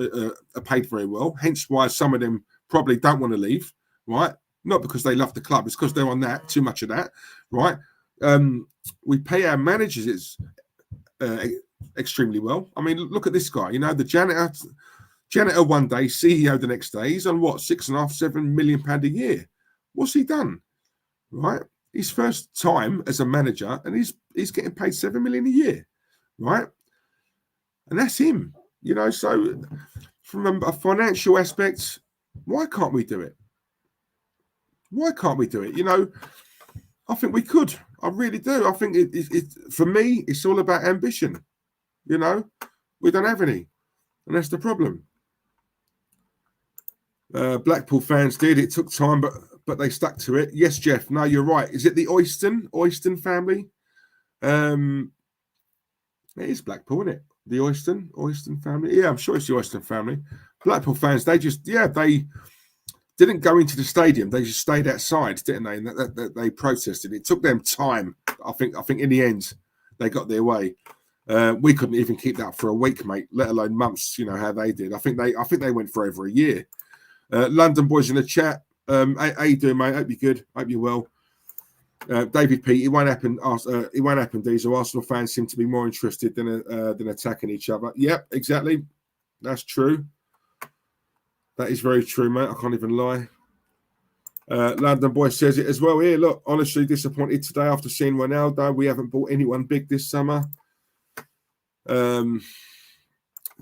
Speaker 2: very well. Hence why some of them probably don't want to leave, right? Not because they love the club. It's because they're on that, too much of that, right? We pay our managers extremely well. I mean, look at this guy. You know, the janitor one day, CEO the next day. He's on what, £6.5–7 million a year? What's he done? Right, his first time as a manager, and he's getting paid £7 million a year, right? And that's him. You know, so from a financial aspect, why can't we do it? Why can't we do it? You know, I think we could. I really do. I think for me, it's all about ambition. You know, we don't have any, and that's the problem. Blackpool fans did. It took time, but they stuck to it. Yes, Jeff. No, you're right. Is it the Ornstein family? It is Blackpool, isn't it? The Ornstein family. Yeah, I'm sure it's the Ornstein family. Blackpool fans, they didn't go into the stadium. They just stayed outside, didn't they? And they protested. It took them time. I think in the end, they got their way. We couldn't even keep that for a week, mate, let alone months. You know how they did. I think they went for over a year. London boys in the chat. How you doing, mate? Hope you're good. Hope you're well. David P. It won't happen. It won't happen. Diesel. Arsenal fans seem to be more interested than attacking each other. Yep, exactly. That's true. That is very true, mate. I can't even lie. London boy says it as well here. Look, honestly disappointed today after seeing Ronaldo. We haven't bought anyone big this summer.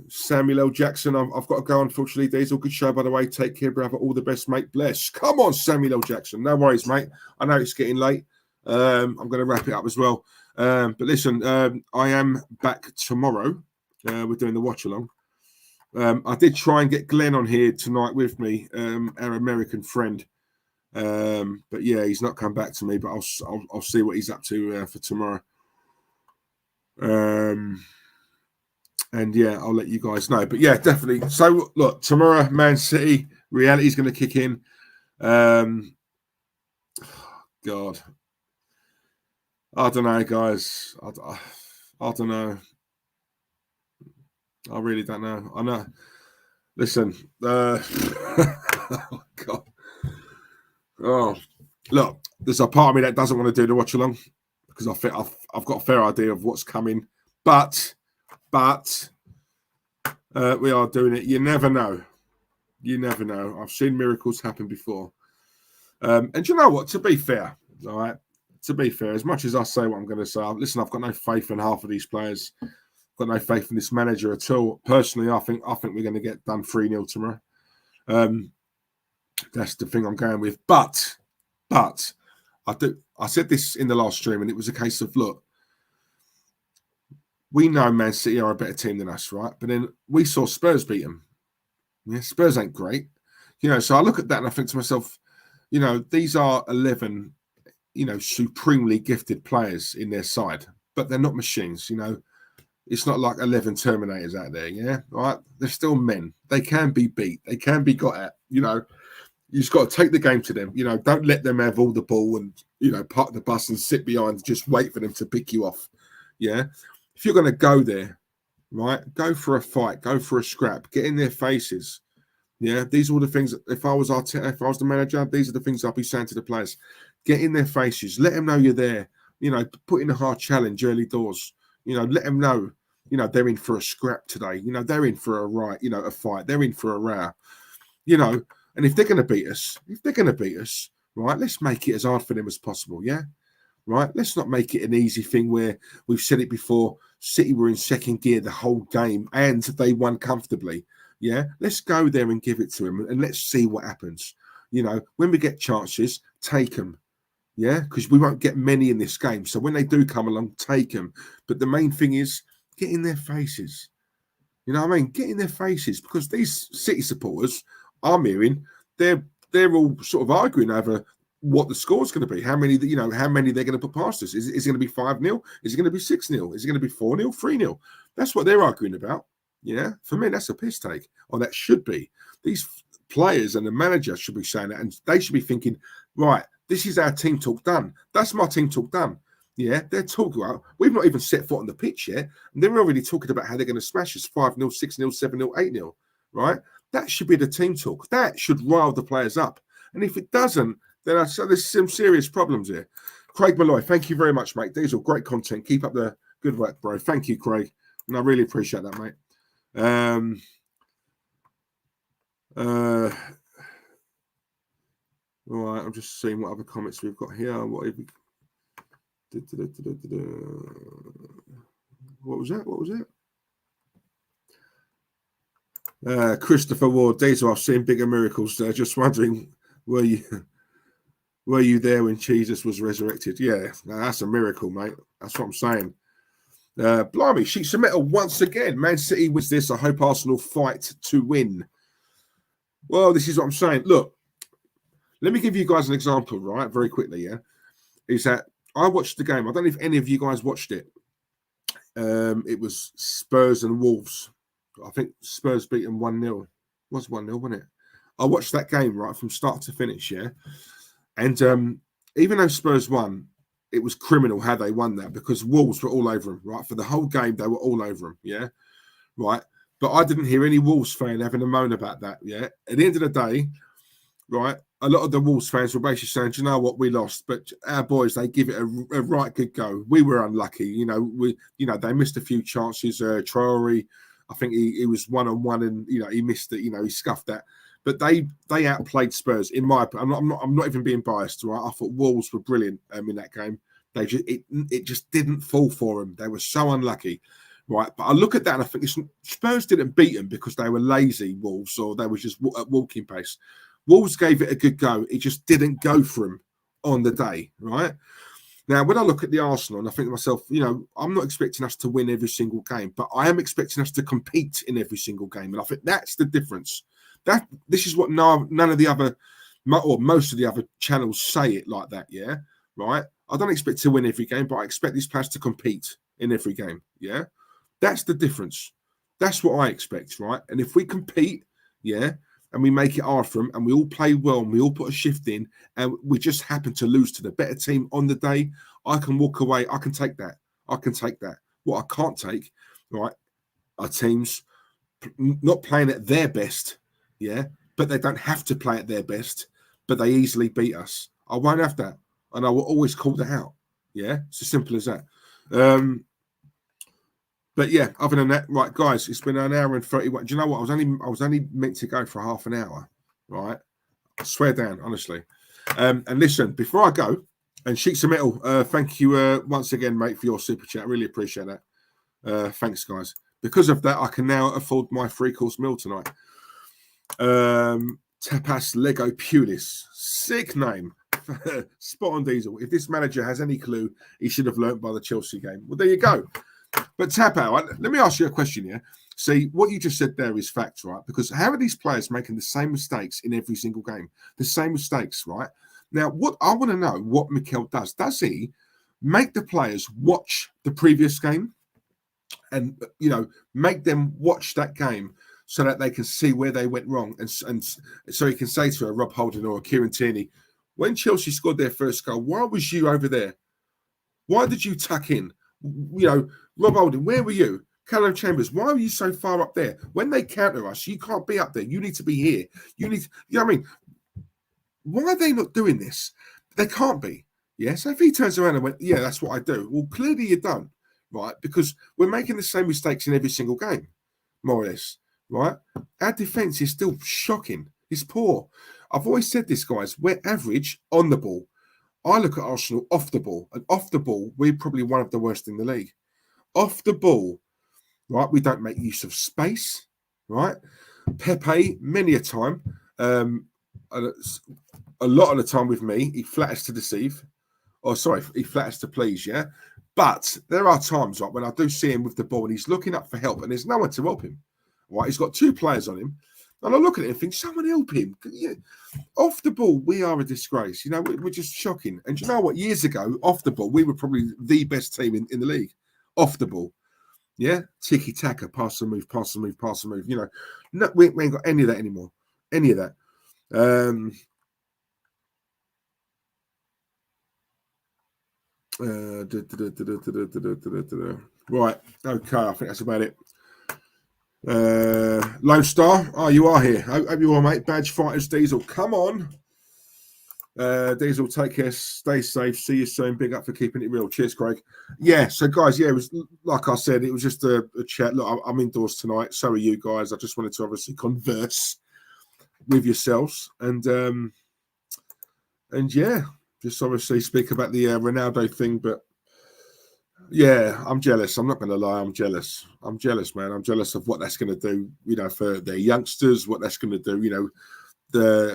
Speaker 2: Samuel L. Jackson, I've got to go, unfortunately. Diesel, good show, by the way. Take care, brother. All the best, mate. Bless. Come on, Samuel L. Jackson. No worries, mate. I know it's getting late. I'm going to wrap it up as well. But listen, I am back tomorrow. We're doing the watch-along. I did try and get Glenn on here tonight with me, our American friend. But yeah, he's not come back to me, but I'll see what he's up to for tomorrow. And yeah, I'll let you guys know. But yeah, definitely. So look, tomorrow, Man City, reality's going to kick in. God, I don't know, guys. I don't know. I really don't know. I know. Listen, oh God. Oh, look, there's a part of me that doesn't want to do the watch along because I think I've got a fair idea of what's coming. But we are doing it. You never know. You never know. I've seen miracles happen before. And you know what? To be fair, all right. To be fair, as much as I say what I'm going to say, listen, I've got no faith in half of these players. Got no faith in this manager at all. Personally, I think we're going to get done 3-0 tomorrow. That's the thing I'm going with. But I said this in the last stream, and it was a case of, look, we know Man City are a better team than us, right? But then we saw Spurs beat them. Yeah, Spurs ain't great. You know, so I look at that and I think to myself, you know, these are 11, you know, supremely gifted players in their side, but they're not machines, you know. It's not like 11 Terminators out there, yeah? Right? They're still men. They can be beat. They can be got at, you know. You just got to take the game to them. You know, don't let them have all the ball and, you know, park the bus and sit behind and just wait for them to pick you off, yeah? If you're going to go there, right, go for a fight, go for a scrap, get in their faces. Yeah, these are all the things, if I was Arteta, if I was the manager, these are the things I'd be saying to the players. Get in their faces, let them know you're there. You know, put in a hard challenge early doors. You know, let them know, you know, they're in for a scrap today. You know, they're in for a fight. They're in for a row. You know, and if they're going to beat us, right, let's make it as hard for them as possible, yeah? right? Let's not make it an easy thing where we've said it before. City were in second gear the whole game and they won comfortably. Yeah, let's go there and give it to them and let's see what happens. You know, when we get chances, take them. Yeah, because we won't get many in this game. So when they do come along, take them. But the main thing is get in their faces. You know what I mean? Get in their faces, because these City supporters, I'm hearing, they're all sort of arguing over what the score's going to be. How many they're going to put past us. Is it going to be 5-0? Is it going to be 6-0? Is it going to be 4-0, 3-0? That's what they're arguing about. Yeah, for me, that's a piss take. Or that should be. These players and the manager should be saying that, and they should be thinking, right, this is our team talk done. That's my team talk done. Yeah, they're talking about, we've not even set foot on the pitch yet, and they're already talking about how they're going to smash us 5-0, 6-0, 7-0, 8-0, right? That should be the team talk. That should rile the players up. And if it doesn't, then there's some serious problems here. Craig Malloy, thank you very much, mate. These are great content. Keep up the good work, bro. Thank you, Craig. And I really appreciate that, mate. All right, I'm just seeing what other comments we've got here. What was that? Christopher Ward, these are I've seen bigger miracles. Just wondering, were you there when Jesus was resurrected? Yeah, that's a miracle, mate. That's what I'm saying. Blimey, Sheets of Metal once again. Man City wins this. I hope Arsenal fight to win. Well, this is what I'm saying. Look, let me give you guys an example, right? Very quickly, yeah. Is that I watched the game. I don't know if any of you guys watched it. It was Spurs and Wolves. I think Spurs beat them 1-0. It was 1-0, wasn't it? I watched that game, right, from start to finish, yeah. And even though Spurs won, it was criminal how they won that, because Wolves were all over them, right? For the whole game, they were all over them, yeah? Right? But I didn't hear any Wolves fan having a moan about that, yeah? At the end of the day, right, a lot of the Wolves fans were basically saying, you know what, we lost, but our boys, they give it a right good go. We were unlucky, they missed a few chances. Traore, I think he was 1-on-1 and he missed it, he scuffed that. But they outplayed Spurs in my opinion. I'm not even being biased, right? I thought Wolves were brilliant in that game. It just didn't fall for them. They were so unlucky, right? But I look at that and I think Spurs didn't beat them because they were lazy, Wolves, or they were just at walking pace. Wolves gave it a good go. It just didn't go for them on the day, right? Now, when I look at the Arsenal, and I think to myself, I'm not expecting us to win every single game, but I am expecting us to compete in every single game. And I think that's the difference. This is what none of the other, or most of the other channels say it like that, yeah? Right? I don't expect to win every game, but I expect these players to compete in every game, yeah? That's the difference. That's what I expect, right? And if we compete, yeah, and we make it hard for them, and we all play well, and we all put a shift in, and we just happen to lose to the better team on the day, I can walk away. I can take that. What I can't take, right, are teams not playing at their best, yeah, but they don't have to play at their best, but they easily beat us. I won't have that, and I will always call that out. Yeah, it's as simple as that. But yeah, other than that, right, guys, it's been an hour and 31. Do you know what? I was only meant to go for half an hour, right? I swear down, honestly. And listen, before I go, and Sheets of Metal, thank you once again, mate, for your super chat. I really appreciate that. Thanks, guys. Because of that, I can now afford my 3-course meal tonight. Tapas Lego Pulis, sick name. Spot on, Diesel. If this manager has any clue, he should have learnt by the Chelsea game. Well, there you go. But Tapo, let me ask you a question here. See, what you just said there is fact, right? Because how are these players making the same mistakes in every single game? The same mistakes, right? Now, what I want to know, what Mikel does. Does he make the players watch the previous game and, make them watch that game so that they can see where they went wrong? And so he can say to a Rob Holding or a Kieran Tierney, when Chelsea scored their first goal, why was you over there? Why did you tuck in? Rob Holding, where were you? Callum Chambers, why are you so far up there? When they counter us, you can't be up there. You need to be here. You need to, what I mean? Why are they not doing this? They can't be. Yeah. So if he turns around and went, yeah, that's what I do. Well, clearly you don't, right? Because we're making the same mistakes in every single game, more or less, right? Our defense is still shocking. It's poor. I've always said this, guys. We're average on the ball. I look at Arsenal off the ball, and off the ball, we're probably one of the worst in the league. Off the ball, right? We don't make use of space, right? Pepe, many a time, a lot of the time with me, he flatters to deceive. Oh, sorry, he flatters to please, yeah? But there are times, right, when I do see him with the ball and he's looking up for help and there's no one to help him, right? He's got 2 players on him. And I look at it and think, someone help him. Yeah. Off the ball, we are a disgrace. You know, we're just shocking. And you know what? Years ago, off the ball, we were probably the best team in the league. Off the ball. Yeah? Tiki-taka, pass and move, pass and move, pass and move. You know, no, we ain't got any of that anymore. Any of that. Right. Okay, I think that's about it. Lone Star, oh, you are here. Hope you are, mate. Badge Fighters, Diesel, come on. Diesel, take care, stay safe, see you soon. Big up for keeping it real. Cheers, Craig. Yeah, so guys, yeah, it was like I said, it was just a chat. Look, I'm indoors tonight, so are you guys. I just wanted to obviously converse with yourselves and yeah, just obviously speak about the Ronaldo thing, but yeah, I'm jealous. I'm not going to lie. I'm jealous. I'm jealous, man. I'm jealous of what that's going to do, you know, for their youngsters, what that's going to do, you know,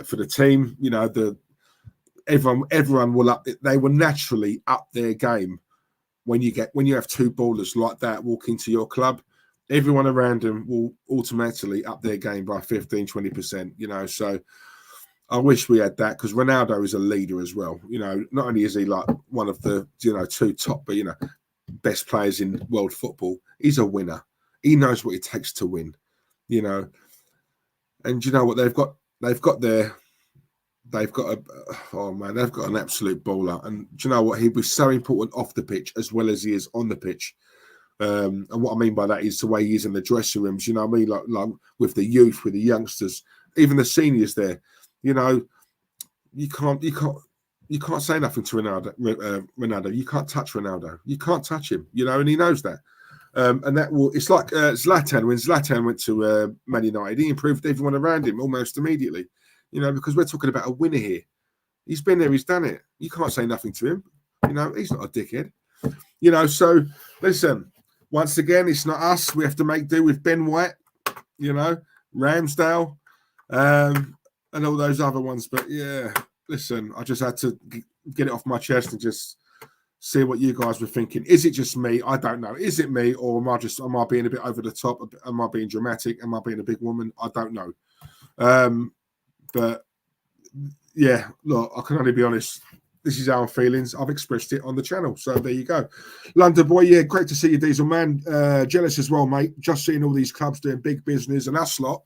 Speaker 2: for the team, you know, everyone will they will naturally up their game when you have 2 ballers like that walk into your club. Everyone around them will automatically up their game by 15-20%, you know. So I wish we had that, because Ronaldo is a leader as well. You know, not only is he like one of the, you know, 2 top, but, you know, best players in world football. He's a winner. He knows what it takes to win, you know. And you know what they've got an absolute baller. And do you know what? He was so important off the pitch as well as he is on the pitch. And what I mean by that is the way he is in the dressing rooms. You know what I mean? Like with the youth, with the youngsters, even the seniors there. You know, you can't say nothing to Ronaldo. You can't touch Ronaldo. You can't touch him, you know, and he knows that. And that will, it's like Zlatan. When Zlatan went to Man United, he improved everyone around him almost immediately, you know, because we're talking about a winner here. He's been there, he's done it. You can't say nothing to him. You know, he's not a dickhead. You know, so listen, once again, it's not us. We have to make do with Ben White, you know, Ramsdale, and all those other ones. But yeah, listen, I just had to get it off my chest and just see what you guys were thinking. Is it just me? I don't know. Is it me, or am I being a bit over the top? Am I being dramatic? Am I being a big woman? I don't know. But yeah, look, I can only be honest. This is our feelings. I've expressed it on the channel. So there you go. London boy, yeah, great to see you, Diesel man. Jealous as well, mate. Just seeing all these clubs doing big business and us lot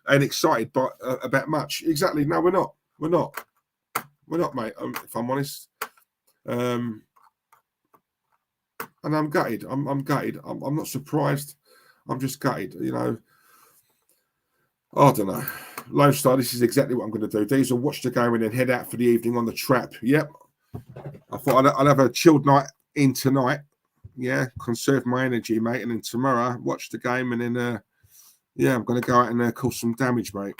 Speaker 2: and excited about much. Exactly. No, we're not. We're not, mate, if I'm honest. And I'm gutted. I'm gutted. I'm not surprised. I'm just gutted, you know. I don't know. Lone Star, this is exactly what I'm going to do. Diesel, watch the game and then head out for the evening on the trap. Yep. I thought I'd have a chilled night in tonight. Yeah, conserve my energy, mate. And then tomorrow, watch the game and then, yeah, I'm going to go out and cause some damage, mate.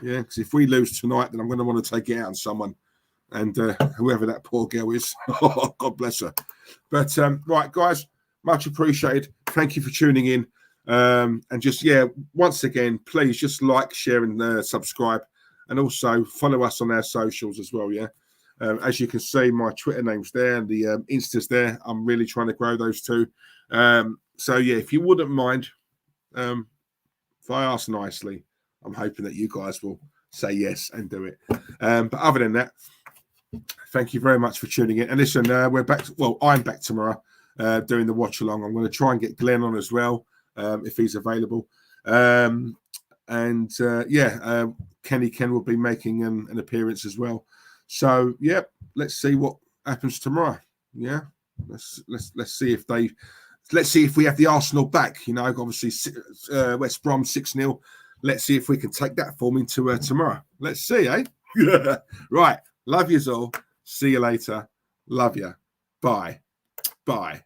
Speaker 2: Yeah, because if we lose tonight, then I'm going to want to take it out on someone. And whoever that poor girl is, God bless her. But, right, guys, much appreciated. Thank you for tuning in. And just, yeah, once again, please just like, share, and subscribe. And also follow us on our socials as well, yeah. As you can see, my Twitter name's there and the Insta's there. I'm really trying to grow those 2. So, yeah, if you wouldn't mind, if I ask nicely, I'm hoping that you guys will say yes and do it. But other than that, thank you very much for tuning in. And listen, we're back. I'm back tomorrow doing the watch along. I'm going to try and get Glenn on as well if he's available. Yeah, Ken will be making an appearance as well. So yeah, let's see what happens tomorrow. Yeah, let's see if we have the Arsenal back. You know, obviously West Brom 6-0. Let's see if we can take that form into tomorrow. Let's see, eh? Right. Love yous all. See you later. Love you. Bye. Bye.